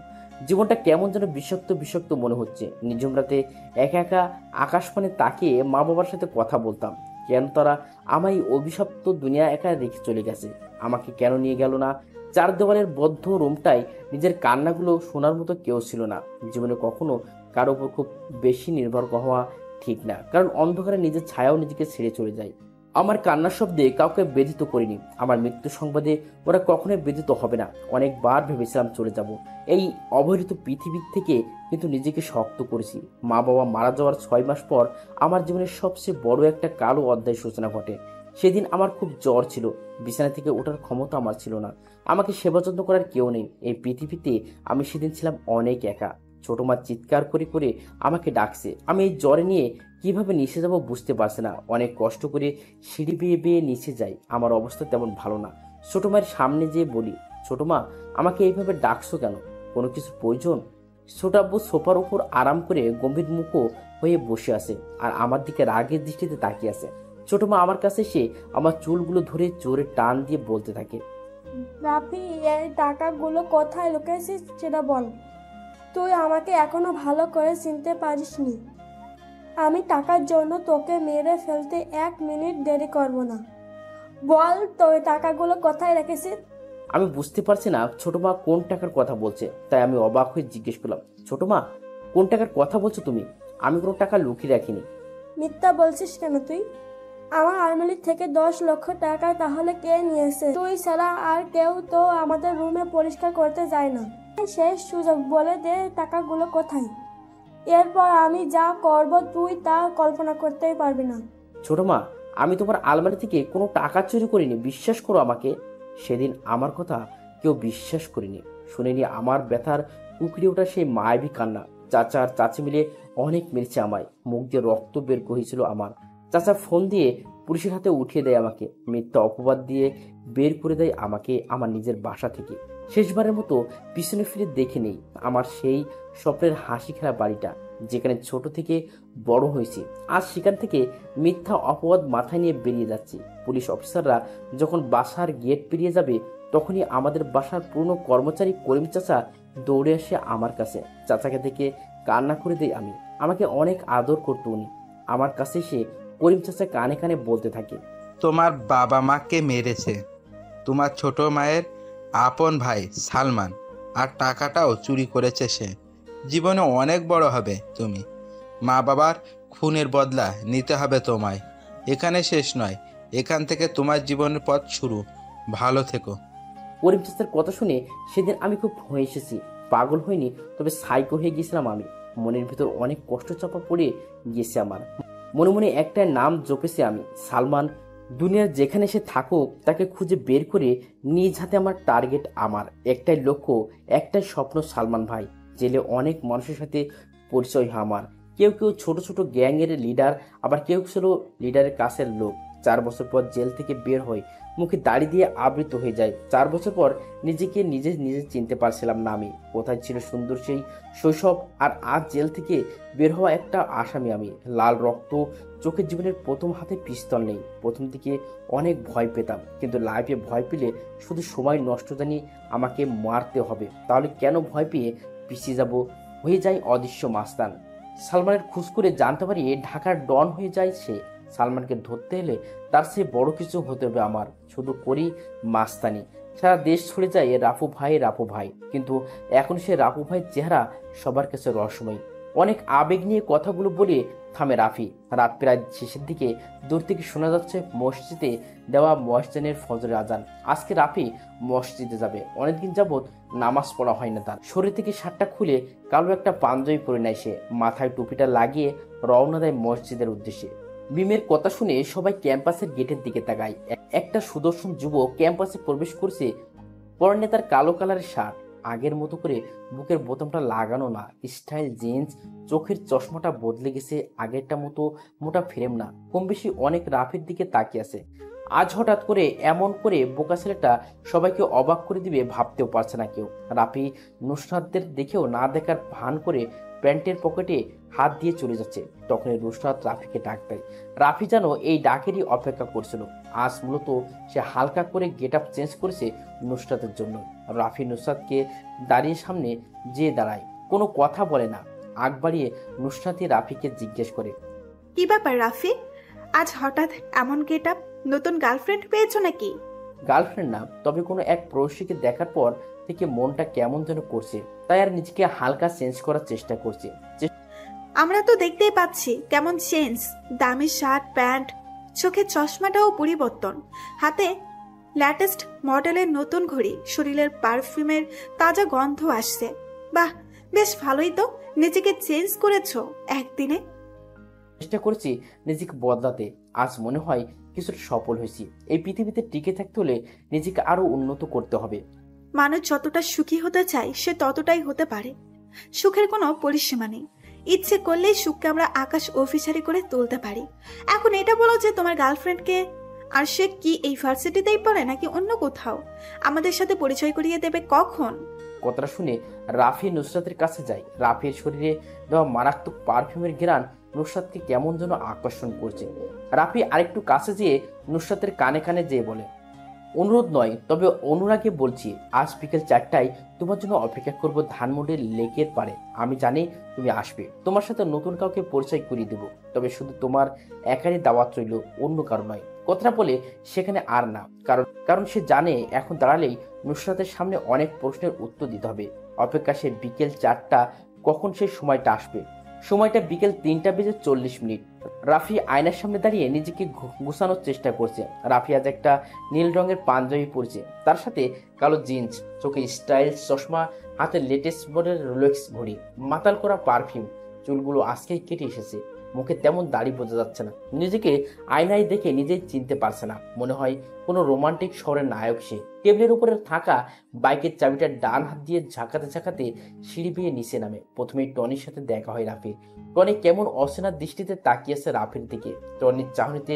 জীবনটা কেমন যেন বিষাক্ত বিষাক্ত মনে হচ্ছে। নিঝুম রাতে একা একা আকাশপানে তাকিয়ে মা বাবার সাথে কথা বলতাম। কেন তারা আমায় অভিশপ্ত দুনিয়া একা রেখে চলে গেছে? আমাকে কেন নিয়ে গেল না? চার দেওয়ালের বদ্ধ রুমটায় নিজের কান্নাগুলো শোনার মতো কেউ ছিল না। জীবনে কখনো কারো উপর খুব বেশি নির্ভর হওয়া ঠিক না, কারণ অন্ধকারে নিজের ছায়াও নিজেকে ছেড়ে চলে যায়। আমার কান্নার শব্দে কাউকে ব্যথিত করিনি। আমার মৃত্যু সংবাদে ওরা কখনোই ব্যথিত হবে না। অনেকবার ভেবেছিলাম চলে যাব এই অবহেলিত পৃথিবীর থেকে, কিন্তু নিজেকে শক্ত করেছি। মা বাবা মারা যাওয়ার 6 মাস পর আমার জীবনের সবচেয়ে বড় একটা কালো অধ্যায় সূচনা ঘটে। সেদিন আমার খুব জ্বর ছিল, বিছানা থেকে ওঠার ক্ষমতা আমার ছিল না। আমাকে সেবা যত্ন করার কেউ নেই। এই পৃথিবীতে আমি সেদিন ছিলাম অনেক একা। ছোট মা চিৎকার করে করে আমাকে ডাকছে। আমি এই জ্বরে নিয়ে কিভাবে নিচে যাব বুঝতে পারছি না। অনেক কষ্ট করে সিঁড়ি বেয়ে বেয়ে নিচে যাই। আমার অবস্থা তেমন ভালো না। ছোট মায়ের সামনে যেয়ে বলি, ছোট মা, আমাকে এইভাবে ডাকছো কেন? কোনো কিছু প্রয়োজন? ছোট আব্বু সোফার উপর আরাম করে গম্ভীর মুখো হয়ে বসে আছে আর আমার দিকে রাগের দৃষ্টিতে তাকিয়ে আছে। ছোট মা আমার কাছে এসে আমার চুলগুলো ধরে জোরে টান দিয়ে বলতে থাকে, রাফি, এই টাকাগুলো কোথায় লুকিয়েছিস সেটা বল। তুই আমাকে এখনো ভালো করে চিনতে পারিসনি। আমি টাকার জন্য তোকে মেরে ফেলতে 1 মিনিট দেরি করব না। বল, তোর টাকাগুলো কোথায় রেখেছিস? আমি বুঝতে পারছি না ছোট মা কোন টাকার কথা বলছে, তাই আমি অবাক হয়ে জিজ্ঞেস করলাম, ছোট মা, কোন টাকার কথা বলছো তুমি? আমি কোনো টাকা লুকিয়ে রাখিনি। মিথ্যা বলছিস কেন তুই? আমার আলমারি থেকে 10 লক্ষ টাকা তাহলে কে নিয়েছে? তুই ছাড়া আর কেউ তো আমাদের রুমে পরিষ্কার করতে যায় না। শেষ সুযোগ, বলে দে টাকাগুলো কোথায়। এরপর আমি যা করব তুই তা কল্পনা করতেই পারবি না। ছোট মা, আমি তোমার আলমারি থেকে কোনো টাকা চুরি করিনি, বিশ্বাস করো আমাকে। সেদিন আমার কথা কেউ বিশ্বাস করিনি, শুনেনি আমার ব্যথার কুকড়ে ওঠা সেই মায়াবী কান্না। চাচা আর চাচি মিলে অনেক মেরেছে আমায়, মুখ দিয়ে রক্ত বের হয়েছিল আমার। চাচা ফোন দিয়ে পুলিশের হাতে উঠিয়ে দেয় আমাকে, মিথ্যা অপবাদ দিয়ে বের করে দেয় আমাকে আমার নিজের বাসা থেকে। শেষবারের মতো পিছনে ফিরে দেখে নেই আমার সেই স্বপ্নের হাসি খেলা বাড়িটা, যেখানে ছোট থেকে বড় হয়েছি। আজ সেখান থেকে মিথ্যা অপবাদ মাথায় নিয়ে বেরিয়ে যাচ্ছি। পুলিশ অফিসাররা যখন বাসার গেট পেরিয়ে যাবে, তখনই আমাদের বাসার পুরনো কর্মচারী করিম চাচা দৌড়ে আসে আমার কাছে। চাচাকে দেখে কান্না করে দেই আমি। আমাকে অনেক আদর করতো উনি। আমার কাছে এসে করিম চাচা কানে কানে বলতে থাকে, তোমার বাবা মাকে মেরেছে তোমার ছোট মায়ের আপন ভাই সালমান, আর টাকাটাও চুরি করেছে সে। জীবনে অনেক বড় হবে তুমি। মা বাবার খুনের বদলা নিতে হবে তোমায়। এখানে শেষ নয়, এখান থেকে তোমার জীবনের পথ শুরু। ভালো থেকো। করিম চাচার কথা শুনে সেদিন আমি খুব ভয় এসেছি। পাগল হয়নি, তবে সাইকো হয়ে গিয়েছিলাম আমি। মনের ভিতর অনেক কষ্ট চাপা পড়ে গিয়েছে আমার। মনে মনে একটা নাম জপেছি আমি, সালমান। দুনিয়ার যেখানে সে থাকুক তাকে খুঁজে বের করে নিজ হাতে আমার টার্গেট। আমার একটাই লক্ষ্য, একটাই স্বপ্ন, সালমান ভাই। জেলে অনেক মানুষের সাথে পরিচয় হয় আমার। কেউ কেউ ছোট ছোট গ্যাংয়ের লিডার, আবার কেউ ছিল লিডারের কাছের লোক। 4 বছর পর জেল থেকে বের হয়, মুখে দাড়ি দিয়ে আবৃত হয়ে যায়। 4 বছর পর নিজেকে নিজে চিনতে পারছিলাম না আমি। কোথায় ছিল সুন্দর সেই শৈশব, আর আজ জেল থেকে বের হওয়া একটা আসামি আমি। লাল রক্ত চোখের, জীবনের প্রথম হাতে পিস্তল নেই। প্রথম দিকে অনেক ভয় পেতাম, কিন্তু লাইফে ভয় পেলে শুধু সময় নষ্ট, জানি আমাকে মারতে হবে। তাহলে কেন ভয় পেয়ে পিছিয়ে যাব, হয়ে যায় অদৃশ্য মাস্তান। সালমানের খোঁজ করে জানতে পারি ঢাকার ডন হয়ে যায় সে। সালমানকে ধরতে হলে তার সে বড় কিছু হতে হবে আমার। শুধু করি মাস্তানি, সারা দেশ ছড়ে যায় রাফু ভাই রাফু ভাই। কিন্তু এখন সে রাফু ভাইয়ের চেহারা সবার কাছে রহস্যময়। অনেক আবেগ নিয়ে কথাগুলো বলে থামে রাফি। রাত প্রায় শেষের দিকে দূর থেকে শোনা যাচ্ছে মসজিদে দেওয়া মসজিদের ফজরের আজান। আজকে রাফি মসজিদে যাবে। অনেকদিন যাবৎ নামাজ পড়া হয় না তার। শরীর থেকে শার্টটা খুলে কালো একটা পাঞ্জাবি পরে নেয় সে। মাথায় টুপিটা লাগিয়ে রওনা দেয় মসজিদের উদ্দেশ্যে। মিমের কথা শুনে সবাই ক্যাম্পাসের গেটের দিকে তাকায়। একটা সুদর্শন যুবক ক্যাম্পাসে প্রবেশ করছে। পরনে তার কালো কালারের শার্ট, আগের মতো করে বুকের বোতামটা লাগানো না, স্টাইল জিন্স। চোখের চশমাটা বদলে গেছে, আগেরটা মতো মোটা ফ্রেম না। কম বেশি অনেক রাফির দিকে তাকিয়ে আছে। আজ হঠাৎ করে এমন করে বোকা ছেলেটা সবাইকে অবাক করে দিবে ভাবতেও পারছে না কেউ। রাফি নুসরাতদের দেখেও না দেখার ভান করে প্যান্টের পকেটে হাত দিয়ে চলে যাচ্ছে। তখনই নুসরাত রাফিকে ডাক দেয়। রাফি যেন এই ডাকেরই অপেক্ষা করছিল। আজ মূলত সে হালকা করে গেট আপ চেঞ্জ করেছে নুসরাতের জন্য। রাফি নুসরাতকে দাঁড়িয়ে সামনে যেয়ে দাঁড়ায়, কোনো কথা বলে না। আগ বাড়িয়ে নুসরাতই রাফিকে জিজ্ঞেস করে, কি ব্যাপার রাফি, আজ হঠাৎ এমন গেট আপ? নতুন গার্লফ্রেন্ড পেয়েছো নাকি? গার্লফ্রেন্ড না, তবে কোনো এক প্রবাসীকে দেখার পর থেকে মনটা কেমন যেন করছে, তাই আর নিজেকে হালকা চেঞ্জ করার চেষ্টা করছে। আমরা তো দেখতেই পাচ্ছি কেমন চেঞ্জ। দামি শার্ট প্যান্ট, চোখের চশমাটাও পরিবর্তন, হাতে লেটেস্ট মডেলের নতুন ঘড়ি, শরীরের পারফিউমের তাজা গন্ধ আসছে। বাহ, বেশ ভালোই তো। নিজেকে চেঞ্জ করেছো একদিনে। চেষ্টা করছি নিজেকে বদলাতে। আজ মনে হয় কিছুটা সফল হয়েছি। এই পৃথিবীতে টিকে থাকতে হলে নিজেকে আরো উন্নত করতে হবে। মানুষ যতটা সুখী হতে চায় সে ততটাই হতে পারে। সুখের কোনো পরিসীমা নেই। ইচ্ছে করলেই সুখকে আমরা আকাশ অফিসারি করে তুলতে পারি। এখন এটা বলো যে তোমার গার্লফ্রেন্ডকে, আর সে কি এই ভার্সিটিতেই পড়ে নাকি অন্য কোথাও? আমাদের সাথে পরিচয় করিয়ে দেবে কখন? কথাটা শুনে রাফি নুসরাতের কাছে যায়। রাফির শরীরে দেওয়া মারাত্মক পারফিউমের ঘ্রাণ নুসরাতকে কেমন যেন আকর্ষণ করছে। রাফি আরেকটু কাছে যেয়ে নুসরাতের কানে কানে যেয়ে বলে, অনুরোধ নয়, তবে অনুরাগে বলছি, আজ বিকেল 4টায় তোমার জন্য অপেক্ষা করব ধানমন্ডির লেকের পারে। আমি জানি তুমি আসবে। তোমার সাথে নতুন কাউকে পরিচয় করিয়ে দেব, তবে শুধু তোমার একারই দাওয়াত রইল, অন্য কারো নয়। কথাটা বলে সেখানে আর না, কারণ সে জানে এখন দাঁড়ালেই নুসরাতের সামনে অনেক প্রশ্নের উত্তর দিতে হবে। অপেক্ষা সে বিকেল 4টা। কখন সেই সময়টা আসবে? সময়টা বিকেল 3:40। রাফি আয়নার সামনে দাঁড়িয়ে নিজেকে গুছানোর চেষ্টা করছে। রাফি আজ একটা নীল রঙের পাঞ্জাবি পরেছে, তার সাথে কালো জিন্স, চোখে স্টাইল চশমা, হাতে লেটেস্ট মডেল রোলেক্স ঘড়ি, মাতাল করা পারফিউম। চুলগুলো আজকেই কেটে এসেছে, মুখে তেমন দাড়ি বোঝা যাচ্ছে না। নিজেকে আয়নায় দেখে নিজেই চিনতে পারছে না। মনে হয় কোনো রোমান্টিক শহরের নায়ক সে। টেবিলের উপরে থাকা বাইকের চাবিটা ডান হাত দিয়ে ঝাঁকাতে ঝাঁকাতে সিঁড়ি বেয়ে নিচে নামে। প্রথমেই টনির সাথে দেখা হয় রাফির। টনি কেমন অচেনা দৃষ্টিতে তাকিয়েছে রাফির দিকে। টনির চাহনিতে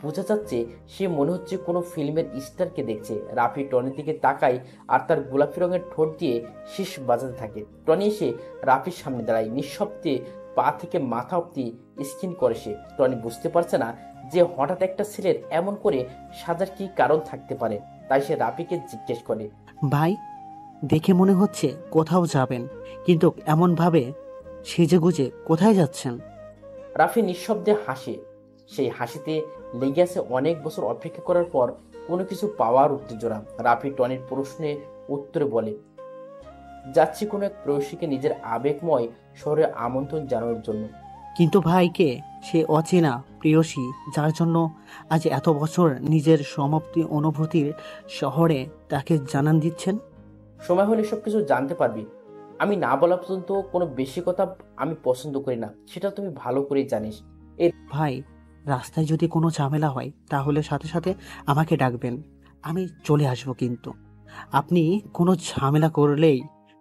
বোঝা যাচ্ছে সে মনে হচ্ছে কোনো ফিল্মের স্টারকে দেখছে। রাফি টনির দিকে তাকায় আর তার গোলাপি রঙের ঠোঁট দিয়ে শীষ বাজাতে থাকে। টনি এসে রাফির সামনে দাঁড়ায়। নিঃশব্দে পা থেকে মাথা অব্দি স্কিন করে সে। টনি বুঝতে পারছে না যে হঠাৎ একটা ছেলের এমন করে সাজার কি কারণ থাকতে পারে, তাই সে রাফিকে জিজ্ঞেস করে, ভাই, দেখে মনে হচ্ছে কোথাও যাবেন, কিন্তু এমন ভাবে সেজেগুজে কোথায় যাচ্ছেন? রাফি নিঃশব্দে হাসে। সেই হাসিতে লেগে আছে অনেক বছর অপেক্ষা করার পর কোনো কিছু পাওয়ার উত্তেজনা। রাফি টনির প্রশ্নে উত্তরে বলে, যাচ্ছি কোনো এক প্রবাসীকে নিজের আবেগময় শহরে আমন্ত্রণ জানানোর জন্য। কিন্তু ভাইকে সে অচেনা প্রেয়সী, যার জন্য আজ এত বছর নিজের সমাপ্তি অনুভূতির শহরে তাকে জানান দিচ্ছেন। সময় হলে সব কিছু জানতে পারবি। আমি না বলা পর্যন্ত কোনো বেশি কথা আমি পছন্দ করি না, সেটা তুমি ভালো করেই জানিস। ভাই, রাস্তায় যদি কোনো ঝামেলা হয় তাহলে সাথে সাথে আমাকে ডাকবেন, আমি চলে আসব। কিন্তু আপনি কোনো ঝামেলা করলেই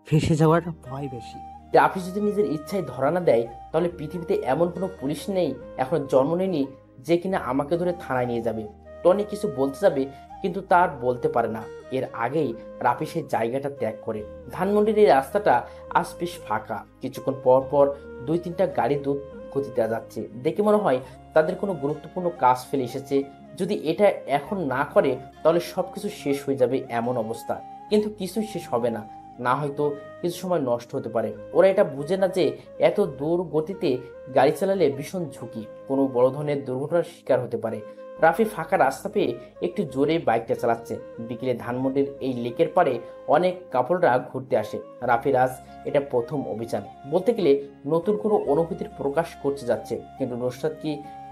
ফেঁসে যাওয়ার ভয় বেশি। রাফি যদি নিজের ইচ্ছায় ধরা না দেয়, তাহলে পৃথিবীতে এমন কোনো পুলিশ নেই, এখন জন্ম নেয়নি, যে কিনা আমাকে ধরে থানায় নিয়ে যাবে। টনি কিছু বলতে যাবে, কিন্তু তার বলতে পারে না। এর আগেই রাফি সেই জায়গাটা ত্যাগ করে। ধানমন্ডির এই রাস্তাটা আজ বেশ ফাঁকা। কিছুক্ষণ পর পর 2-3টা গাড়ি দ্রুত গতিতে যাচ্ছে। দেখে মনে হয় তাদের কোনো গুরুত্বপূর্ণ কাজ ফেলে এসেছে। যদি এটা এখন না করে তাহলে সবকিছু শেষ হয়ে যাবে এমন অবস্থা। কিন্তু কিছুই শেষ হবে না, না হয়তো কিছু সময় নষ্ট হতে পারে। ওরা এটা বুঝে না যে এত দূর গতিতে গাড়ি চালালে ভীষণ ঝুঁকি, কোনো বড় ধরনের দুর্ঘটনার শিকার হতে পারে। রাফি ফাঁকা রাস্তা পেয়ে একটু জোরে বাইকটা চালাচ্ছে। বিকেলে ধানমন্ডির এই লেকের পাড়ে অনেক কাপড়রা ঘুরতে আসে। রাফির আজ এটা প্রথম অভিযান, বলতে গেলে নতুন কোনো অনুভূতির প্রকাশ করতে যাচ্ছে। কিন্তু নুসরাত কি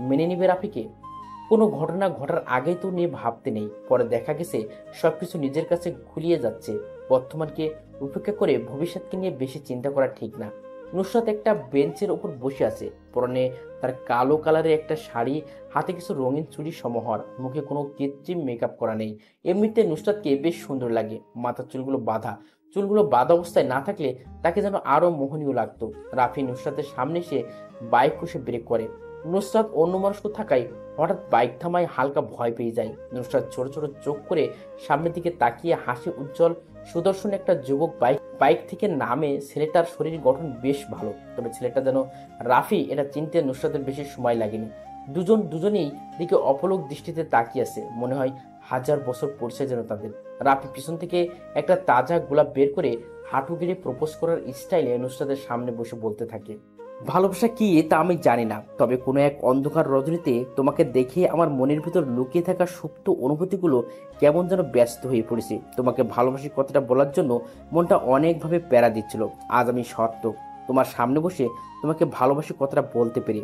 মেনে নিবে রাফিকে? কোনো ঘটনা ঘটার আগেই তো নিয়ে ভাবতে নেই, পরে দেখা গেছে সবকিছু নিজের কাছে ঘুলিয়ে যাচ্ছে। বর্তমানকে উপেক্ষা করে ভবিষ্যৎকে নিয়ে বেশি চিন্তা করা ঠিক না। নুসরাত একটা বেঞ্চের উপর বসে আছে, পরনে তার কালো কালারের একটা শাড়ি, হাতে কিছু রঙিন চুড়ি সমাহার, মুখে কোনো কৃত্রিম মেকআপ করা নেই। এমনিতে নুসরাতকে বেশ সুন্দর লাগে। মাথার চুলগুলো বাঁধা অবস্থায় না থাকলে তাকে যেন আরো মোহনীয় লাগতো। রাফি নুসরাতের সামনে এসে বাইক কষে ব্রেক করে। নুসরাত অন্যমনস্ক থাকায় হঠাৎ বাইক থামায় হালকা ভয় পেয়ে যায়। নুসরাত ছোট ছোট চোখ করে সামনের দিকে তাকিয়ে হাসি উজ্জ্বল সুদর্শন একটা যুবক বাইক থেকে নামে। ছেলেটার শরীর গঠন বেশ ভালো, তবে ছেলেটা যেন রাফি এটা চিনতে নুসরাতের বেশি সময় লাগেনি। দুজনেই দিকে অপলক দৃষ্টিতে তাকিয়ে আছে, মনে হয় 1000 বছর পরিচয় যেন তাদের। রাফি পিছন থেকে একটা তাজা গোলাপ বের করে হাঁটু গেড়ে প্রপোজ করার স্টাইলে নুসরাতের সামনে বসে বলতে থাকে, ভালোবাসা কি তা আমি জানি না, তবে কোনো এক অন্ধকার রজনীতে তোমাকে দেখে আমার মনের ভিতর লুকিয়ে থাকা সুপ্ত অনুভূতিগুলো কেমন যেন ব্যস্ত হয়ে পড়েছে। তোমাকে ভালোবাসি কথাটা বলার জন্য মনটা অনেকভাবে প্যারা দিচ্ছিল। আজ আমি সত্য তোমার সামনে বসে তোমাকে ভালোবাসি কথাটা বলতে পেরে।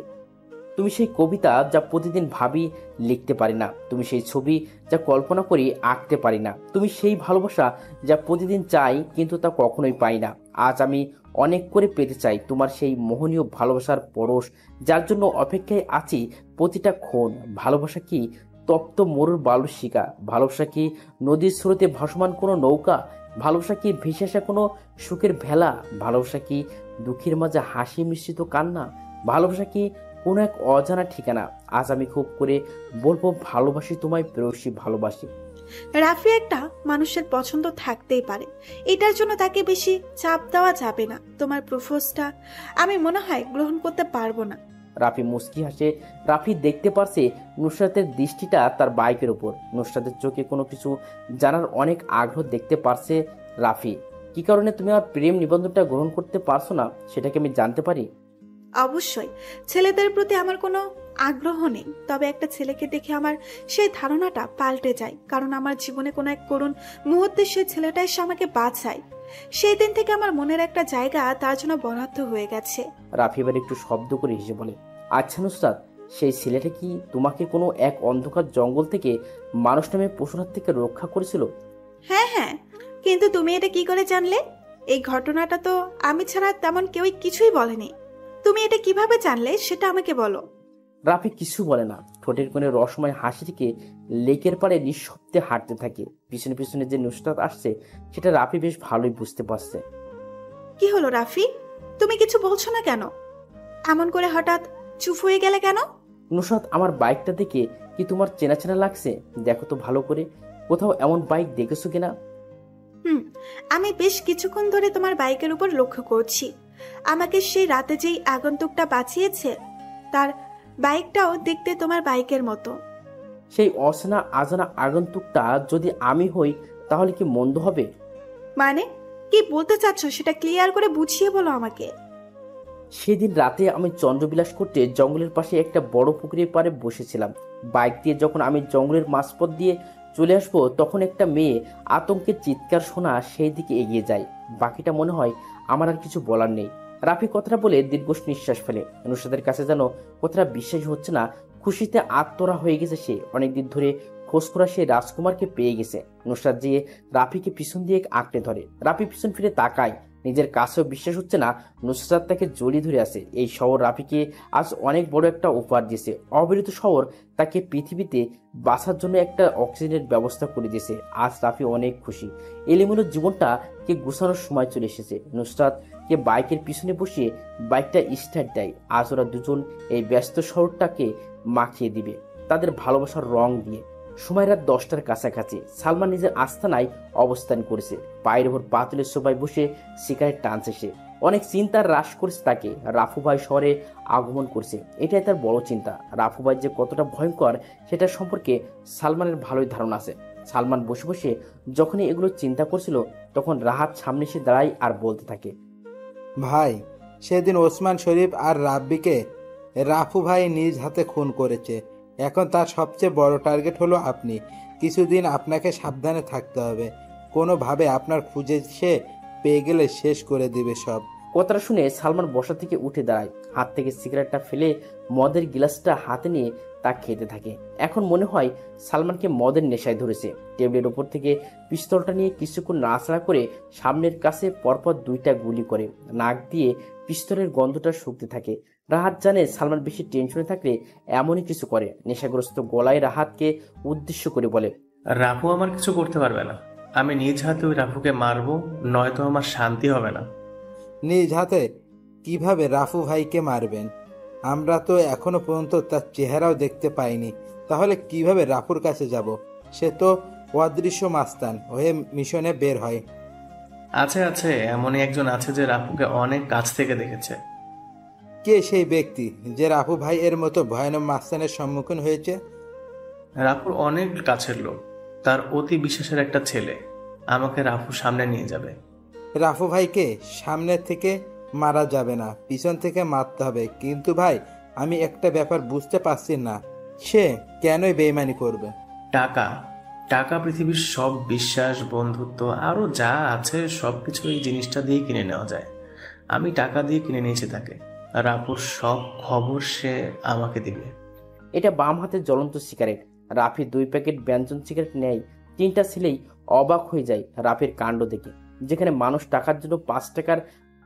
তুমি সেই কবিতা যা প্রতিদিন ভাবি লিখতে পারি না, তুমি সেই ছবি যা কল্পনা করি আঁকতে পারি না, তুমি সেই ভালোবাসা যা প্রতিদিন চাই কিন্তু তা কখনোই পাই না। আজ আমি অনেক করে পেতে চাই তোমার সেই মোহনীয় ভালোবাসার পরশ, যার জন্য অপেক্ষায় আছি প্রতিটা ক্ষণ। ভালোবাসা কি তপ্ত মরুর বালুর শিকা? ভালোবাসা কি নদীর স্রোতে ভাসমান কোনো নৌকা? ভালোবাসা কি ভেসে আসা কোনো সুখের ভেলা? ভালোবাসা কি দুঃখের মাঝে হাসি মিশ্রিত কান্না? ভালোবাসা কি কোনো এক অজানা ঠিকানা? আজ আমি খুব করে বলবো ভালোবাসি তোমায় প্রেয়সী, ভালোবাসি। রাফি একটা মানুষের পছন্দ থাকতেই পারে, এটার জন্য তাকে বেশি চাপ দেওয়া যাবে না। তোমার প্রপোজটা আমি মনে হয় গ্রহণ করতে পারবো না। রাফি মুস্কি হাসে। রাফি দেখতে পারছে নুসরাতের দৃষ্টিটা তার বাইকের উপর। নুসরাতের চোখে কোনো কিছু জানার অনেক আগ্রহ দেখতে পারছে রাফি। কি কারণে তুমি আমার প্রেম নিবন্ধনটা গ্রহণ করতে পারছো না সেটা কি আমি জানতে পারি? অবশ্যই ছেলেদের প্রতি আমার কোনো আগ্রহ নেই, তবে একটা ছেলেকে দেখে আমার সেই ধারণাটা পাল্টে যায়, কারণ আমার জীবনে কোনো এক করুণ মুহূর্তে সেই ছেলেটা এসে আমাকে বাঁচায়। সেই দিন থেকে আমার মনের একটা জায়গা তার জন্য বরাদ্দ হয়ে গেছে। রাফি এবার একটু শব্দ করে হেসে বলে, আচ্ছা নুসরাত, সেই ছেলেটা কি তোমাকে কোনো এক অন্ধকার জঙ্গল থেকে মানুষ নামে পশুর হাত থেকে রক্ষা করেছিল? হ্যাঁ হ্যাঁ, কিন্তু তুমি এটা কি করে জানলে? এই ঘটনাটা তো আমি ছাড়া তেমন কেউই কিছুই বলেনি। তুমি এটা কিভাবে জানলে সেটা আমাকে বলো। রাফি কিছু বলে না, ঠোঁটের কোণে রসময় হাসি থেকে লেকের পাড়ে নিঃশব্দে হাঁটতে থাকে। পিছনে পিছনে যে নুসরাত আসছে সেটা রাফি বেশ ভালোই বুঝতে পারছে। কি হলো রাফি, তুমি কিছু বলছো না কেন? এমন করে হঠাৎ চুপ হয়ে গেলে কেন? নুসরাত, আমার বাইকটা দেখে কি তোমার চেনা চেনা লাগছে? দেখো তো ভালো করে, কোথাও এমন বাইক দেখেছো কিনা? আমি বেশ কিছুক্ষণ ধরে তোমার বাইকের উপর লক্ষ্য করছি। আমাকে সেই রাতে যেই আগন্তুকটা বাঁচিয়েছে তার বাইকটাও দেখতে তোমার বাইকের মতো। সেই অচেনা আজানা আগন্তুকটা যদি আমি হই তাহলে কি মন্দ হবে? মানে কি বলতে চাচ্ছ সেটা ক্লিয়ার করে বুঝিয়ে বলো আমাকে। সেদিন রাতে আমি চন্দ্রবিলাস করতে জঙ্গলের পাশে একটা বড় পুকুরের পাড়ে বসেছিলাম। বাইক দিয়ে যখন আমি জঙ্গলের মাঝপথ দিয়ে চলে আসবো তখন একটা মেয়ে আতঙ্কের চিৎকার শোনা সেই দিকে এগিয়ে যায়। বাকিটা মনে হয় আমার আর কিছু বলার নেই। রাফি কথাটা বলে দীর্ঘ নিঃশ্বাস ফেলে। নুসরাতের কাছে যেন কথাটা বিশ্বাস হচ্ছে না। খুশিতে আত্মরা হয়ে গেছে সে। অনেকদিন ধরে খোঁজ করা সে রাজকুমারকে পেয়ে গেছে। নুসরাত যেয়ে রাফিকে পিছন দিয়ে আঁকড়ে ধরে। রাফি পিছন ফিরে তাকায়। নিজের কাছেও বিশ্বাস হচ্ছে না নুসরাত তাকে জড়িয়ে ধরে আছে। এই শহর রাফিকে আজ অনেক বড় একটা উপহার দিয়েছে। অবিরত শহর তাকে পৃথিবীতে বাঁচার জন্য একটা অক্সিজেনের ব্যবস্থা করে দিয়েছে। আজ রাফি অনেক খুশি। এলিমেলো জীবনটা কে গুছানোর সময় চলে এসেছে। নুসরাত কে বাইকের পিছনে বসিয়ে বাইকটা স্টার্ট দেয়। আজ ওরা দুজন এই ব্যস্ত শহরটাকে মাখিয়ে দিবে তাদের ভালোবাসার রং দিয়ে। সময় রাত 10টার কাছাকাছি। সালমান নিজের আস্তানায় অবস্থান করেছে। পায়ের ওপর পাতুলের সোফায় বসে সিগারেট টানছে সে। অনেক চিন্তার হ্রাস করেছে তাকে। রাফু ভাই শহরে আগমন করছে, এটাই তার বড় চিন্তা। রাফু ভাই যে কতটা ভয়ঙ্কর সেটা সম্পর্কে সালমানের ভালোই ধারণা আছে। সালমান বসে বসে যখনই এগুলো চিন্তা করছিল তখন রাহাত সামনে এসে দাঁড়ায় আর বলতে থাকে, ভাই, সেদিন ওসমান শরীফ আর রাব্বিকে রাফু ভাই নিজ হাতে খুন করেছে। এখন তার সবচেয়ে বড় টার্গেট হলো আপনি। কিছুদিন আপনাকে সাবধানে থাকতে হবে। কোনোভাবে আপনার খুঁজে সে পেয়ে গেলে শেষ করে দিবে সব। কথাটা শুনে সালমান বসা থেকে উঠে দাঁড়ায়। হাত থেকে সিগারেটটা ফেলে মদের গ্লাসটা হাতে নিয়ে তা খেতে থাকে। এখন মনে হয় সালমানকে মদের নেশায় ধরেছে। টেবিলের ওপর থেকে পিস্তলটা নিয়ে কিছুক্ষণ নাড়াচাড়া করে সামনের কাছে পরপর 2টা গুলি করে। নাক দিয়ে পিস্তলের গন্ধটা শুকতে থাকে। রাহাত জানে সালমান বেশি টেনশনে থাকলে এমনই কিছু করে। নেশাগ্রস্ত গলায় রাহাতকে উদ্দেশ্য করে বলে, রাফু আমার কিছু করতে পারবে না। আমি নিজ হাতে ওই রাফুকে মারবো, নয়তো আমার শান্তি হবে না। নিজ হাতে কিভাবে রাফু ভাইকে মারবেন? আমরা তো এখনো পর্যন্ত তার চেহারাও দেখতে পাইনি। তাহলে কিভাবে রাফুর কাছে যাব? সে তো অদৃশ্য মাস্তান হয়ে মিশনে বের হয়। আছে এমনই একজন আছে যে রাফুকে অনেক কাছ থেকে দেখেছে। কে সেই ব্যক্তি যে রাফু ভাই এর মতো ভয়ানক মাস্তানের সম্মুখীন হয়েছে? রাফুর অনেক কাছের লোক, তার অতি বিশ্বাসের একটা ছেলে। আমাকে রাফুর সামনে নিয়ে যাবে। রাফু ভাইকে সামনে থেকে মারা যাবে না, পিছন থেকে মারতে হবে। কিন্তু ভাই, আমি একটা ব্যাপার বুঝতে পারছি না, সে কেনই বেইমানি করবে? টাকা টাকা পৃথিবীর সব বিশ্বাস, বন্ধুত্ব আরো যা আছে সবকিছু এই জিনিসটা দিয়ে কিনে নেওয়া যায়। আমি টাকা দিয়ে কিনে নিয়েছি তাকে। রাফুর সব খবর সে আমাকে দিবে। এটা বাম হাতের জ্বলন্ত সিগারেট। রাফি 2 প্যাকেট ব্যঞ্জন সিগারেট নেয়। 3টা ছেলেই অবাক হয়ে যায় রাফির কাণ্ড দেখে। যেখানে মানুষ টাকার জন্য 5 টাকার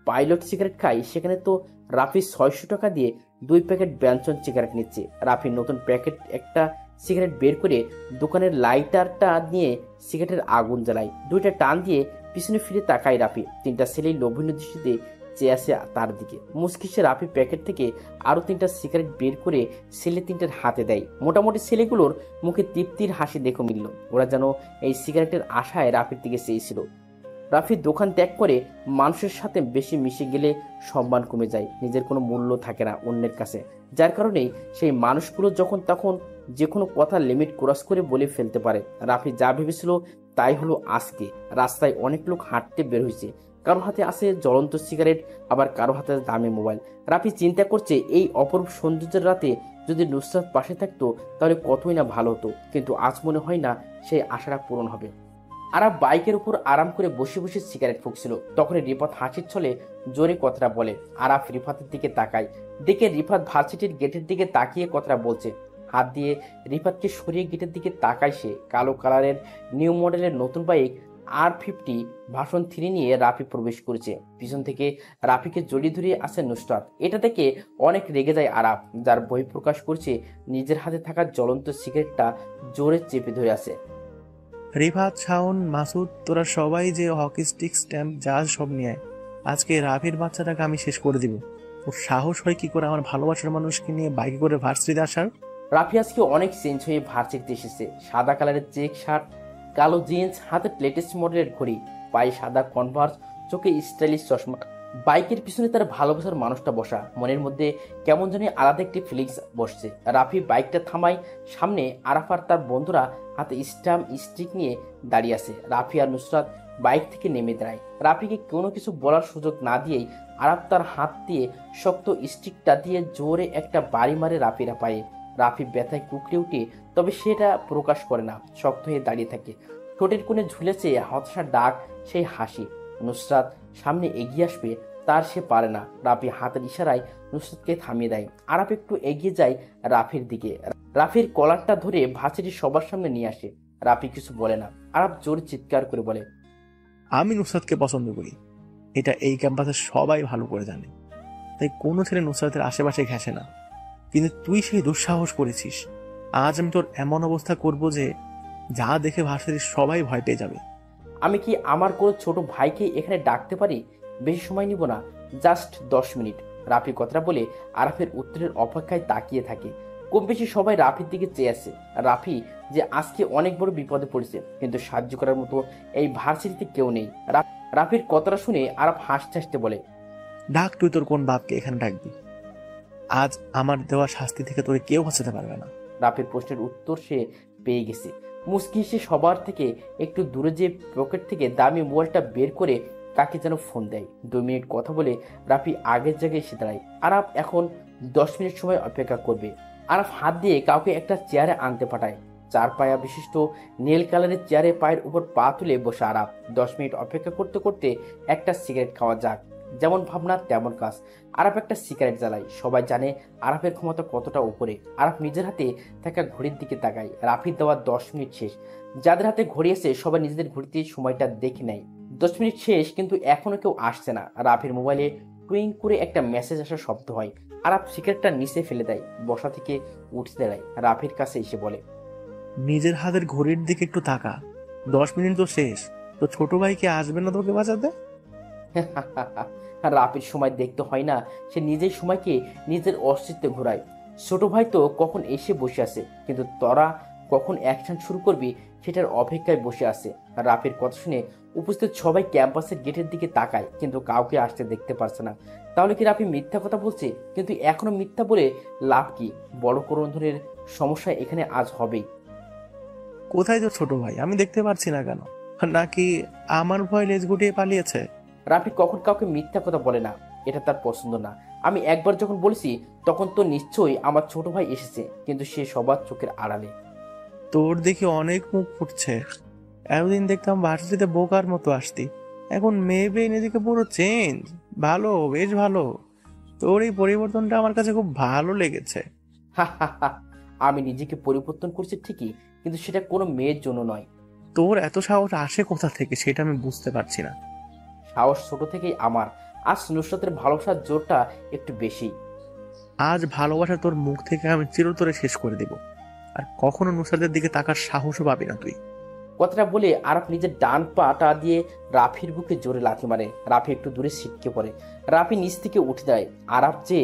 পাইলট সিগারেট খায়, সেখানে তো রাফি 600 টাকা দিয়ে 2 প্যাকেট ব্যঞ্জন সিগারেট নিচ্ছে। রাফি নতুন প্যাকেট একটা সিগারেট বের করে দোকানের লাইটারটা নিয়ে সিগারেটের আগুন জ্বালায়। 2টা টান দিয়ে পিছনে ফিরে তাকায় রাফি। 3টা ছেলেই লোভনীয় দৃষ্টিতে চেয়ে আসে তার দিকে। মুচকিসে রাফি প্যাকেট থেকে আরো 3টা সিগারেট বের করে ছেলে 3টার হাতে দেয়। মোটামুটি ছেলেগুলোর মুখে তৃপ্তির হাসি দেখে মিলল। ওরা যেন এই সিগারেটের আশায় রাফির দিকে চেয়েছিল। রাফি দোকান ত্যাগ করে মানুষের সাথে বেশি মিশে গেলে সম্মান কমে যায়। নিজের কোনো মূল্য থাকে না অন্যের কাছে। যার কারণেই সেই মানুষগুলো যখন তখন যে কোনো কথা লিমিট ক্রস করে বলে ফেলতে পারে। রাফি যা ভেবেছিল তাই হলো আজকে। রাস্তায় অনেক লোক হাঁটতে বের হয়েছে। কারো হাতে আছে জ্বলন্ত সিগারেট, আবার কারো হাতে দামি মোবাইল। রাফি চিন্তা করছে এই অপরূপ সৌন্দর্যের রাতে যদি নুসরাত পাশে থাকতো তাহলে কতই না ভালো হতো। কিন্তু আজ মনে হয় না সেই আশাটা পূরণ হবে। আরাফ বাইকের উপর আরাম করে বসে বসে সিগারেট ফুঁকছিল। তখনই রিফাত হাসির ছলে জোরে কথাটা বলে। আরাফ রিফাতের দিকে তাকায়, দেখে রিফাত ভার্সিটির গেটের দিকে তাকিয়ে কথাটা বলছে। হাত দিয়ে রিফাতকে সরিয়ে গেটের দিকে তাকায় সে। কালো কালারের নিউ মডেলের নতুন বাইক R50 ভার্সন 3 নিয়ে রাফি প্রবেশ করেছে। পিছন থেকে রাফিকে জড়িয়ে ধরে আছে নুসরাত। এটা থেকে অনেক রেগে যায় আরাফ, যার বই প্রকাশ করছে নিজের হাতে থাকা জ্বলন্ত সিগারেটটা জোরে চেপে ধরে আছে। রিফাত, শাওন, মাসুদ, তোরা সবাই যে হকি স্টিক, স্ট্যাম্প যা সব নিয়ে আজকে রাফির বাচ্চাটাকে আমি শেষ করে দিব। ওর সাহস হয় কি করে আমার ভালোবাসার মানুষকে নিয়ে বাইকে করে ভার্সিটিতে আসার? রাফি আজকে অনেক চেঞ্জ হয়ে ভার্সিটিতে এসেছে। সাদা কালারের চেক শার্ট, কালো জিন্স, হাতে লেটেস্ট মডেলের ঘড়ি, পায়ে সাদা কনভার্স, চোখে স্টাইলিশ চশমা। বাইকের পিছনে তার ভালোবাসার মানুষটা বসা। মনের মধ্যে কেমন জানি আলাদা একটি ফিলিংস বসছে। রাফি বাইকটা থামায়। সামনে আরাফ আর তার বন্ধুরা হাতে স্ট্যাম্প স্টিক নিয়ে দাঁড়িয়ে আছে। রাফি আর নুসরাত বাইক থেকে নেমে দাঁড়ায়। রাফিকে কোনো কিছু বলার সুযোগ না দিয়েই আরাফ তার হাত দিয়ে শক্ত স্টিকটা দিয়ে জোরে একটা বাড়ি মারে রাফির পায়ে। রাফি ব্যথায় কুকড়ে উঠে, তবে সেটা প্রকাশ করে না, শক্ত হয়ে দাঁড়িয়ে থাকে। ঠোঁটের কোণে ঝুলেছে হতাশার ডাক, সেই হাসি। নুসরাত সামনে এগিয়ে আসবে, তার সে পারে না। রাফি হাতের ইশারায় নুসরাতকে থামিয়ে দেয়। আরাপ একটু এগিয়ে যায় রাফির দিকে। রাফির কলারটা ধরে ভার্সিটি সবার সামনে নিয়ে আসে। রাফি কিছু বলে না। আরাপ জোরে চিৎকার করে বলে, আমি নুসরাতকে পছন্দ করি, এটা এই ক্যাম্পাসে সবাই ভালো করে জানে, তাই কোনো ছেলে নুসরাতের আশেপাশে ঘেঁষে না। কিন্তু তুই সেই দুঃসাহস করেছিস। আজ আমি তোর এমন অবস্থা করব যে যা দেখে ভার্সিটির সবাই ভয় পেয়ে যাবে। আমি কি আমার কোনো ছোট ভাইকে এখানে ডাকতে পারি? বেশি সময় নিব না, জাস্ট 10 মিনিট। রাফি কথাটা বলে আরাফের উত্তরের অপেক্ষায় তাকিয়ে থাকে। কম বেশি সবাই রাফির দিকে চেয়ে আছে। রাফি যে আজকে অনেক বড় বিপদে পড়েছে, কিন্তু সাহায্য করার মতো এই ভার্সিটিতে কেউ নেই। রাফির কথাটা শুনে আরাফ হাসতে হাসতে বলে, ডাক, তুই তোর কোন বাপকে এখানে ডাকবি? আজ আমার দেওয়া শাস্তি থেকে তোরে কেউ বাঁচাতে পারবে না। রাফির প্রশ্নের উত্তর সে পেয়ে গেছে। মুচকি সে সবার থেকে একটু দূরে যে পকেট থেকে দামি মোবাইলটা বের করে কাকে যেন ফোন দেয়। 2 মিনিট কথা বলে রাফি আগের জায়গায় এসে দাঁড়ায়। আরাফ এখন 10 মিনিট সময় অপেক্ষা করবে। আরাফ হাত দিয়ে কাউকে একটা চেয়ারে আনতে পাঠায়। 4 পায়া বিশিষ্ট নীল কালারের চেয়ারে পায়ের উপর পা তুলে বসে আরাফ। 10 মিনিট অপেক্ষা করতে করতে একটা সিগারেট খাওয়া যাক, যেমন ভাবনা তেমন কাজ। আরাফ একটা সিগারেট জ্বালায়। সবাই জানে আরাফের ক্ষমতা কতটা উপরে। আরাফ নিজের হাতে থাকা ঘড়ির দিকে তাকায়। রাফির দেওয়া 10 মিনিট শেষ। যাদের হাতে ঘড়ি আছে সবাই নিজেদের ঘড়িতে সময়টা দেখে নেয়। 10 মিনিট শেষ, কিন্তু এখনো কেউ আসছে না। রাফির মোবাইলে টুইং করে একটা মেসেজ আসার শব্দ হয়। আরাফ সিগারেটটা নিচে ফেলে দেয়, বসা থেকে উঠে দাঁড়ায়, রাফির কাছে এসে বলে, নিজের হাতের ঘড়ির দিকে একটু তাকা, 10 মিনিট তো শেষ। তো ছোট ভাইকে আসবে না তোকে বাঁচাতে? রাফির সময় দেখতে হয় না, সে নিজের সময়কে নিজের অস্তিত্বে ঘোরায়। ছোট ভাই তো কখন এসে বসে আছে, কিন্তু তোরা কখন অ্যাকশন শুরু করবি সেটার অপেক্ষায় বসে আছে। রাফির কথা শুনে উপস্থিত সবাই ক্যাম্পাসের গেটের দিকে তাকায়, কিন্তু কাউকে আসতে দেখতে পারছে না। তাহলে কি রাফি মিথ্যা কথা বলছে? কিন্তু এখনো মিথ্যা বলে লাভ কি? বড় কোনো ধরনের সমস্যা এখানে আজ হবেই। কোথায় তোর ছোট ভাই? আমি দেখতে পারছি না কেন? নাকি আমার ভয় লেজ গুটিয়ে পালিয়েছে? রাফি কখন কাউকে মিথ্যা কথা বলে না, এটা তার পছন্দ না। আমি একবার যখন বলেছি তখন তো নিশ্চয়ই আমার ছোট ভাই এসেছে, কিন্তু সে সবার চোখের আড়ালে। তোর দেখি অনেক মুখ ফুটছে। এতদিন দেখতাম ভার্সিটিতে বোকার মতো আসতি, এখন মেয়ে পেয়ে নিজেকে পুরো চেঞ্জ। ভালো, বেশ ভালো। তোর এই পরিবর্তনটা আমার কাছে খুব ভালো লেগেছে। আমি নিজেকে পরিবর্তন করছি ঠিকই, কিন্তু সেটা কোনো মেয়ের জন্য নয়। তোর এত সাহস আসে কোথা থেকে সেটা আমি বুঝতে পারছি না। সাহস ছোট থেকেই আমার। আজ নুসরাতের ভালোবাসার জোরটা একটু বেশি। আজ ভালোবাসা তোর মুখ থেকে আমি চিরতরে শেষ করে দেব, আর কখনো নুসরাতের দিকে তাকার সাহসও পাবি না তুই। কথাটা বলে আরাফ নিজের ডান পাটা দিয়ে রাফির বুকে জোরে লাথি মারে। রাফি একটু দূরে ছিটকে পড়ে। রাফি নিচ থেকে উঠে যায়। আরাফ যে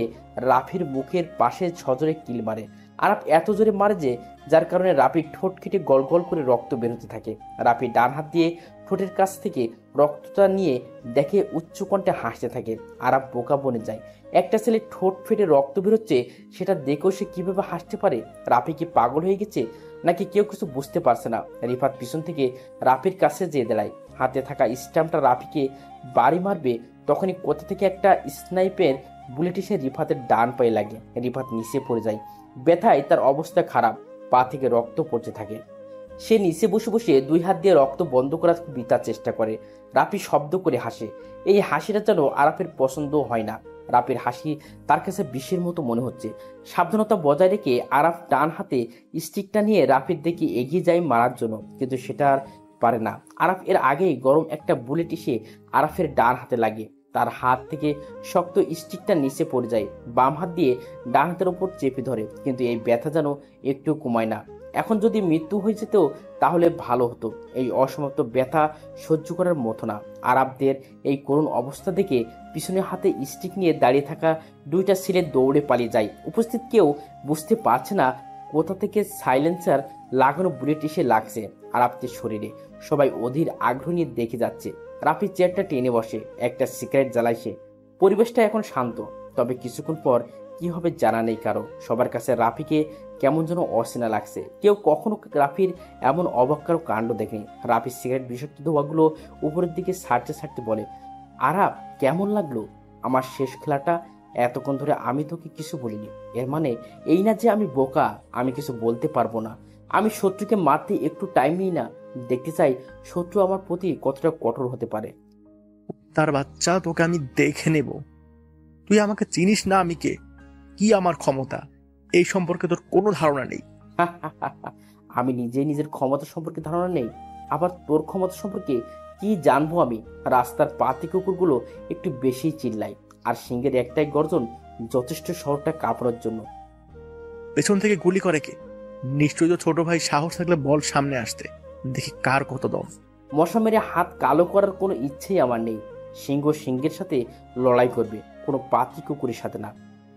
রাফির মুখের পাশে সজোরে কিল মারে। আরাফ এত জোরে মারে যে যার কারণে রাফির ঠোঁট কেটে গল গল করে রক্ত বেরোতে থাকে। রাফি ডান হাত দিয়ে ঠোঁটের কাছ থেকে রক্তটা নিয়ে দেখে উচ্চ কণ্ঠে হাসতে থাকে। আরাফ বোকা বনে যায়। একটা ছেলে ঠোঁট ফেটে রক্ত বেরোচ্ছে, সেটা দেখেও সে কিভাবে হাসতে পারে? রাফি কি পাগল হয়ে গেছে, নাকি কেউ কিছু বুঝতে পারছে না? রিফাত পিছন থেকে রাফির কাছে যেয়ে দাঁড়ায়। হাতে থাকা স্ট্যাম্পটা রাফিকে বাড়ি মারবে, তখনই কোথা থেকে একটা স্নাইপের বুলেট এসে রিফাতের ডান পায়ে লাগে। রিফাত নিচে পড়ে যায়। ব্যথায় তার অবস্থা খারাপ, পা থেকে রক্ত পড়তে থাকে। সে নিচে বসে বসে 2 হাত দিয়ে রক্ত বন্ধ করার বিতার চেষ্টা করে। রাফি শব্দ করে হাসে। এই হাসিটা যেন আরাফের পছন্দ হয় না। রাফির হাসি তার কাছে বিষের মতো মনে হচ্ছে। সাবধানতা বজায় রেখে আরাফ ডান হাতে স্টিকটা নিয়ে রাফির দিকে এগিয়ে যায় মারার জন্য, কিন্তু সেটা আর পারে না। আরাফ এর আগেই গরম একটা বুলেট এসে আরাফের ডান হাতে লাগে। তার হাত থেকে শক্ত স্টিকটা নিচে পড়ে যায়। বাম হাত দিয়ে ডান হাতের ওপর চেপে ধরে, কিন্তু এই ব্যথা যেন একটু কমায় না। এখন যদি মৃত্যু হয়ে যেত তাহলে ভালো হতো। এই অসমাপ্ত ব্যথা সহ্য করার মতো না। আরাফদের এই করুণ অবস্থা দেখে পিছনে হাতে স্টিক নিয়ে দাঁড়িয়ে থাকা 2টা ছেলে দৌড়ে পালিয়ে যায়। উপস্থিত কেউ বুঝতে পারছে না কোথা থেকে সাইলেন্সার লাগানো বুলেট এসে লাগছে আরাফদের শরীরে। সবাই অধীর আগ্রহ নিয়ে দেখে যাচ্ছে। রাফি চেয়ারটা টেনে বসে, একটা সিগারেট জ্বালায় সে। পরিবেশটা এখন শান্ত, তবে কিছুক্ষণ পর কি হবে জানা নেই কারো। সবার কাছে রাফিকে কেমন যেন অচেনা লাগছে। কেউ কখনো রাফির এমন অবাক কারো কাণ্ড দেখেনি। রাফির সিগারেট বিষাক্ত ধোঁয়াগুলো উপরের দিকে ছাড়তে ছাড়তে বলে, আরাফ কেমন লাগলো আমার শেষ খেলাটা? এতক্ষণ ধরে আমি তোকে কিছু বলিনি, এর মানে এই না যে আমি বোকা, আমি কিছু বলতে পারবো না। আমি শত্রুকে মারতে একটু টাইম নিই না, দেখতে চাই শত্রু আমার প্রতি কতটা কঠোর হতে পারে। তার বাচ্চা, তোকে আমি দেখে নেব। তুই আমাকে চিনিস না আমি কে, কি আমার ক্ষমতা, এই সম্পর্কে তোর কোনো ধারণা নেই। আমি নিজেই নিজের ক্ষমতা সম্পর্কে ধারণা নেই, আবার তোর ক্ষমতা সম্পর্কে কি জানবো আমি? রাস্তার পাতি কুকুরগুলো একটু বেশি চিল্লায়, আর সিংহের একটাই গর্জন যথেষ্ট শহরটা কাঁপানোর জন্য। পেছন থেকে গুলি করে কে? নিশ্চয়ই তো ছোট ভাই, সাহস থাকলে বল সামনে আসতে, দেখি কার কত দম। মশা মেরে হাত কালো করার কোনো ইচ্ছেই আমার নেই। সিংহ সিংহের সাথে লড়াই করবে, কোনো পাতি কুকুরের সাথে না।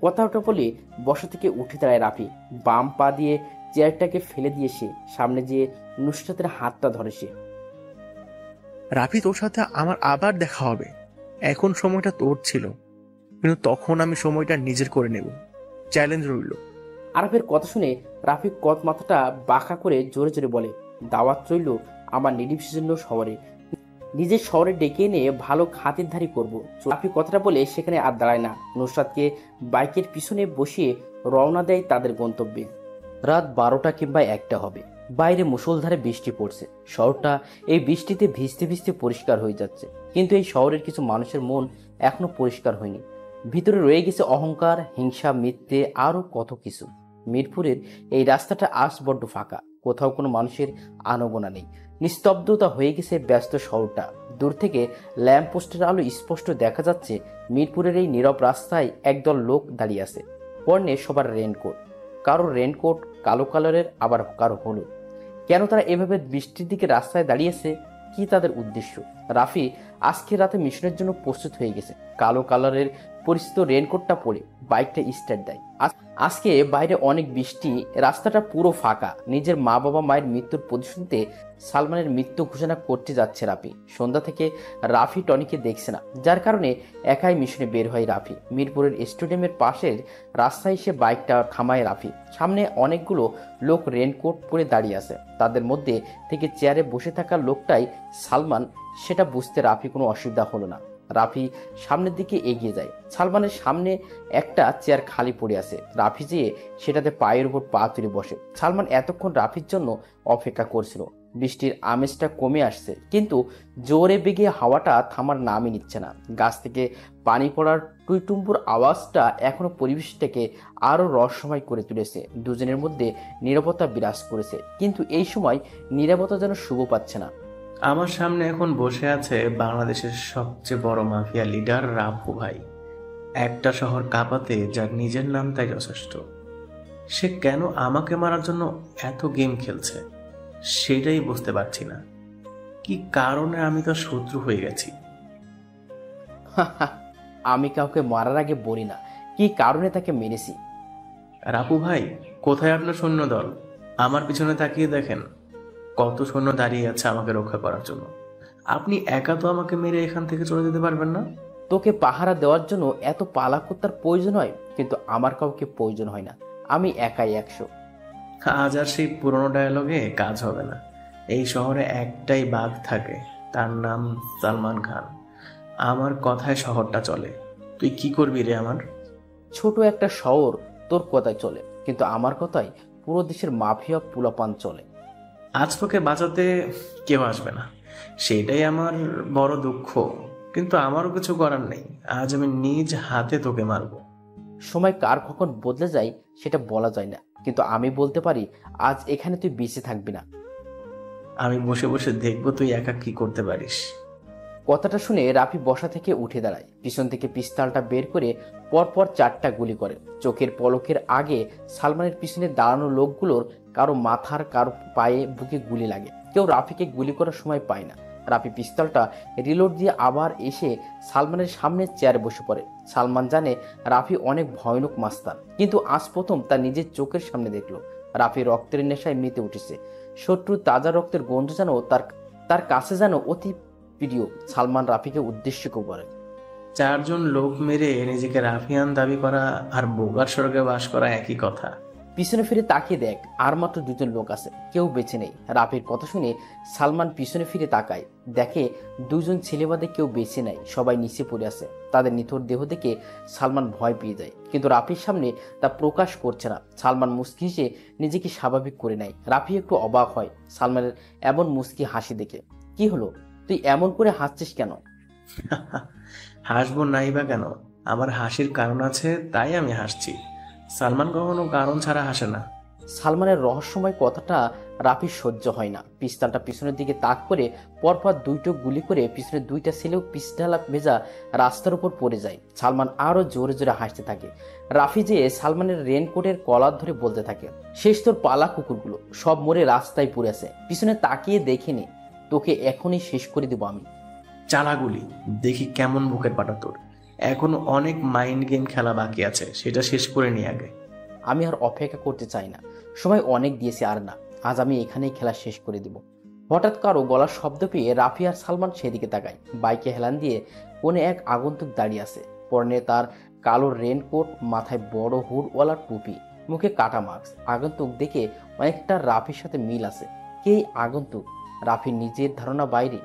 কথাটা বলে বসা থেকে উঠে দাঁড়ায় রাফি। বাম পা দিয়ে চেয়ারটাকে ফেলে দিয়ে সে সামনে যেয়ে নুসরাতের হাতটা ধরে সে। রাফি, তোর সাথে আমার আবার দেখা হবে। এখন সময়টা তোর ছিল, কিন্তু তখন আমি সময়টা নিজের করে নেব। চ্যালেঞ্জ রইল। আরাফের কথা শুনে রাফি কত মাথাটা বাঁকা করে জোরে জোরে বলে, দাওয়াত রইল আমার নির্বিচ্ছিন্ন শহরে, নিজের শহরে ডেকে এনে ভালো খাতিরদারি করবো। রাফি কথাটা বলে সেখানে আর দাঁড়ায় না, নুসরাতকে বাইকের পিছনে বসিয়ে রওনা দেয় তাদের গন্তব্যে। রাত 12টা কিংবা 1টা হবে। বাইরে মুষলধারে বৃষ্টি পড়ছে। শহরটা এই বৃষ্টিতে ভিজতে ভিজতে পরিষ্কার হয়ে যাচ্ছে, কিন্তু এই শহরের কিছু মানুষের মন এখনো পরিষ্কার হয়নি। ভিতরে রয়ে গেছে অহংকার, হিংসা, মিথ্যে, আরো কত কিছু। মিরপুরের এই রাস্তাটা আজ বড্ড ফাঁকা, কোথাও কোনো মানুষের আনাগোনা নেই। নিস্তব্ধতা হয়ে গেছে ব্যস্ত শহরটা। দূর থেকে ল্যাম্পপোস্টের আলো স্পষ্ট দেখা যাচ্ছে মিরপুরের এই নীরব রাস্তায় একদল লোক দাঁড়িয়ে আছে। পরনে সবার রেনকোট, কারো রেনকোট কালো কালারের, আবার কারো হলুদ। কেন তারা এভাবে বৃষ্টির দিকে রাস্তায় দাঁড়িয়েছে? কি তাদের উদ্দেশ্য? রাফি আজকে রাতে মিশনের জন্য প্রস্তুত হয়ে গেছে। কালো কালারের পরিচিত রেনকোটটা পরে বাইকটা স্টার্ট দেয়। আজকে বাইরে অনেক বৃষ্টি, রাস্তাটা পুরো ফাঁকা। নিজের মা বাবা মায়ের মৃত্যুর প্রতিশোধে সালমানের মৃত্যু ঘোষণা করতে যাচ্ছে রাফি। সন্ধ্যা থেকে রাফি টনিকে দেখছে না, যার কারণে একাই মিশনে বের হয় রাফি। মিরপুরের স্টেডিয়ামের পাশের রাস্তায় এসে বাইকটা থামায় রাফি। সামনে অনেকগুলো লোক রেনকোট পরে দাঁড়িয়ে আছে। তাদের মধ্যে থেকে চেয়ারে বসে থাকা লোকটাই সালমান, সেটা বুঝতে রাফি কোনো অসুবিধা হলো না। রাফি সামনের দিকে এগিয়ে যায়। সালমানের সামনে একটা চেয়ার খালি পড়ে আছে। রাফি যেয়ে সেটাতে পায়ের উপর পা তুলে বসে। সালমান এতক্ষণ রাফির জন্য অপেক্ষা করছিল। বৃষ্টির আমেজটা কমে আসছে, কিন্তু জোরে বেগে হাওয়াটা থামার নামই নিচ্ছে না। গাছ থেকে পানি পড়ার টুইটুম্বুর আওয়াজটা এখনো পরিবেশটাকে আরো রহস্যময় করে তুলেছে। দুজনের মধ্যে নীরবতা বিরাজ করেছে, কিন্তু এই সময় নীরবতা যেন শুভ পাচ্ছে না। আমার সামনে এখন বসে আছে বাংলাদেশের সবচেয়ে বড় মাফিয়া লিডার রাফু ভাই। একটা শহর কাঁপাতে যার নিজের নাম তাই যথেষ্ট। সে কেন আমাকে মারার জন্য এত গেম খেলছে সেটাই বুঝতে পারছি না। কি কারণে আমি তো শত্রু হয়ে গেছি? আমি কাউকে মারার আগে বলি না কি কারণে তাকে মেরেছি। রাফু ভাই, কোথায় আপনার সৈন্যদল? আমার পিছনে তাকিয়ে দেখেন, কত সৈন্য দাঁড়িয়ে আছে আমাকে রক্ষা করার জন্য। আপনি একা তো আমাকে মেরে এখান থেকে চলে যেতে পারবেন না। তোকে পাহারা দেওয়ার জন্য এত পালাকুত্তার প্রয়োজন হয়, কিন্তু আমার কাউকে প্রয়োজন হয় না। আমি একাই 100। আজ আর সেই পুরনো ডায়লগে কাজ হবে না। এই শহরে একটাই বাঘ থাকে, তার নাম সালমান খান। আমার কথায় শহরটা চলে। তুই কি করবি রে আমার? ছোট একটা শহর তোর কথায় চলে, কিন্তু আমার কথায় পুরো দেশের মাফিয়া পুলাপান চলে। আজ তোকে বাঁচাতে কেউ আসবে না, সেটাই আমার বড় দুঃখ। কিন্তু আমারও কিছু করার নেই। আজ আমি নিজ হাতে তোকে মারবো। সময় কার কখন বদলে যায় সেটা বলা যায় না, কিন্তু আমি বলতে পারি আজ এখানে তুই বেঁচে থাকবি না। আমি বসে বসে দেখবো তুই একা কি করতে পারিস। কথাটা শুনে রাফি বসা থেকে উঠে দাঁড়ায়। পিছন থেকে পিস্তলটা বের করে পরপর 4টা গুলি করে। চোখের পলকের আগে সালমানের পিছনে দাঁড়ানো লোকগুলোর কারো মাথার, কারো পায়ে, বুকে গুলি লাগে। কেউ রাফিকে গুলি করার সময় পায় না। রাফি পিস্তলটা রিলোড দিয়ে আবার এসে সালমানের সামনে চেয়ারে বসে পড়ে। সালমান জানে রাফি অনেক ভয়ানক মাস্তান, কিন্তু আজ প্রথম তার নিজের চোখের সামনে দেখলো রাফি রক্তের নেশায় মেতে উঠেছে। শত্রু তাজা রক্তের গন্ধ যেন তার কাছে যেন অতি প্রিয়। সালমান রাফিকে উদ্দেশ্য করে, 4 জন লোক মেরে নিজেকে রাফিয়ান দাবি করা আর বোগার স্বর্গে বাস করা একই কথা। পিছনে ফিরে তাকিয়ে দেখ, আর মাত্র 2 জন লোক আছে, কেউ বেঁচে নেই। রাফির কথা শুনে সালমান পিছনে ফিরে তাকায়, দেখে 2 জন ছেলে বাদে কেউ বেঁচে নাই, সবাই নিচে পড়ে আছে। তাদের নিথর দেহ দেখে সালমান ভয় পেয়ে যায়, কিন্তু রাফির সামনে তা প্রকাশ করছে না। সালমান মুস্কি হেসে নিজেকে স্বাভাবিক করে নেয়। রাফি একটু অবাক হয় সালমানের এমন মুস্কি হাসি দেখে। কি হলো, তুই এমন করে হাসছিস কেন? হাসবো নাই বা কেন? আমার হাসির কারণ আছে, তাই আমি হাসছি। সালমান কখনো কারণ ছাড়া হাসে না। সালমানের রহস্যময় কথাটা রাফির সহ্য হয় না। পিস্তলটা পিছনের দিকে তাক করে পরপর দুইটো গুলি করে পিছনের দুইটা ছেলেও পিস্তলা ভেজা রাস্তার উপর পড়ে যায়। সালমান আরো জোরে জোরে হাসতে থাকে। রাফি যে সালমানের রেনকোটের কলার ধরে বলতে থাকে, শেষ তোর পালা কুকুরগুলো সব মরে রাস্তায় পড়েছে, পিছনে তাকিয়ে দেখিনি, তোকে এখনই শেষ করে দেবো আমি। চালাগুলি, দেখি কেমন বুকের পাটা তোর। এখনো অনেক মাইন্ড গেম খেলা বাকি আছে, সেটা শেষ করে নি আগে। আমি আর অপেক্ষা করতে চাই না, সময় অনেক দিয়েছি আর না, আজ আমি এখানেই খেলা শেষ করে দিব। হঠাৎ কারো গলার শব্দ পেয়ে রাফি আর সালমান সেদিকে তাকায়। বাইকে হেলান দিয়ে কোণে এক আগন্তুক দাঁড়িয়ে আছে। পরনে তার কালো রেনকোট, মাথায় বড় হুডওয়ালা টুপি, মুখে কাটা মাস্ক। আগন্তুক দেখে অনেকটা রাফির সাথে মিল আছে। কে আগন্তুক? রাফির নিজের ধারণা বাইরে,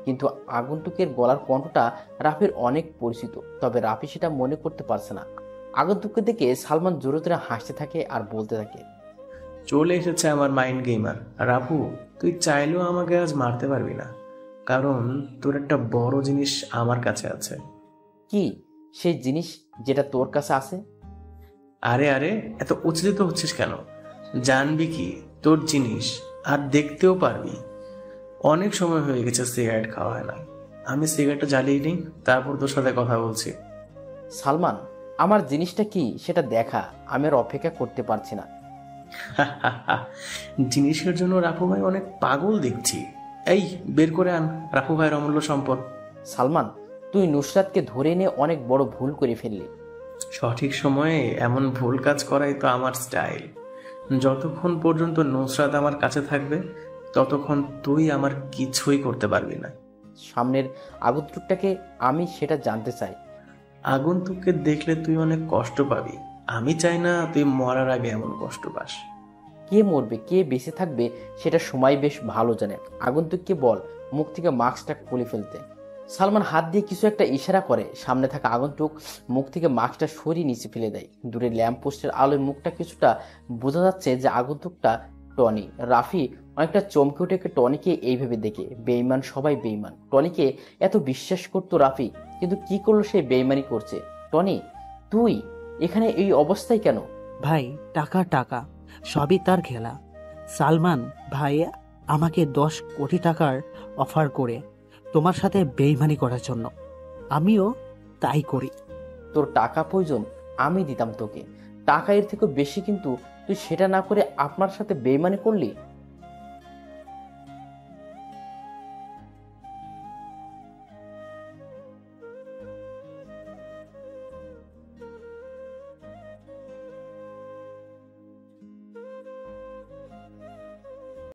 কিন্তু আগন্তুকের গলার কণ্ঠটা রাফির অনেক পরিচিত, তবে রাফি সেটা মনে করতে পারছে না। আগন্তুককে দেখে সালমান জোরে জোরে হাসতে থাকে আর বলতে থাকে, চলে এসেছে আমার মাইন্ড গেমার। রাফু, তুই চাইলেও আমাকে আজ মারতে পারবি না, কারণ তোর একটা বড় জিনিস আমার কাছে আছে। কি সেই জিনিস যেটা তোর কাছে আছে? আরে আরে, এত উচ্ছ্বসিত হচ্ছিস কেন? জানবি কি তোর জিনিস, আর দেখতেও পারবি। অনেক সময় হয়ে গেছে সিগারেট খাওয়া হয় না। আমি সিগারেটটা জ্বালিয়ে নিই, তারপর তোর সাথে কথা বলছি। সালমান, আমার জিনিসটা কি সেটা দেখা, আমি আর অপেক্ষা করতে পারছি না। জিনিসের জন্য রাফু ভাই অনেক পাগল দেখছি। এই, বের করে আন রাফু ভাইয়ের অমূল্য সম্পদ। সালমান, তুই নুসরাতকে ধরে এনে অনেক বড় ভুল করে ফেললি। সঠিক সময়ে এমন ভুল কাজ করাই তো আমার স্টাইল। যতক্ষণ পর্যন্ত নুসরাত আমার কাছে থাকবে, ততক্ষণ তুই আমার কিছুই করতে পারবি না। সামনের আগন্তুকটাকে আমি সেটা জানতে চাই। আগন্তুককে দেখলে তুই অনেক কষ্ট পাবি। আমি চাই না তুই মরার আগে এমন কষ্ট পাস। কে মরবে কে বেঁচে থাকবে সেটা সময় বেশ ভালো জানে। আগন্তুককে বল মুখ থেকে মাস্কটা খুলে ফেলতে। সালমান হাত দিয়ে কিছু একটা ইশারা করে। সামনে থাকা আগন্তুক মুখ থেকে মাস্কটা সরিয়ে নিচে ফেলে দেয়। দূরে ল্যাম্প পোস্টের আলোয় মুখটা কিছুটা বোঝা যাচ্ছে যে আগন্তুকটা টনি। রাফি অনেকটা চমকে উঠে টনিকে এইভাবে দেখে। বেইমান সবাই বেইমান। টনিকে এত বিশ্বাস করতো রাফি, কিন্তু কি করলো সে বেইমানি করছে। টনি, তুই এখানে এই অবস্থায় কেন? ভাই, টাকা টাকা সবই তার খেলা। সালমান ভাই আমাকে 10 কোটি টাকার অফার করে তোমার সাথে বেইমানি করার জন্য, আমিও তাই করি। তোর টাকা প্রয়োজন, আমি দিতাম তোকে টাকা, এর থেকে বেশি, কিন্তু তুই সেটা না করে আপনার সাথে বেইমানি করলি।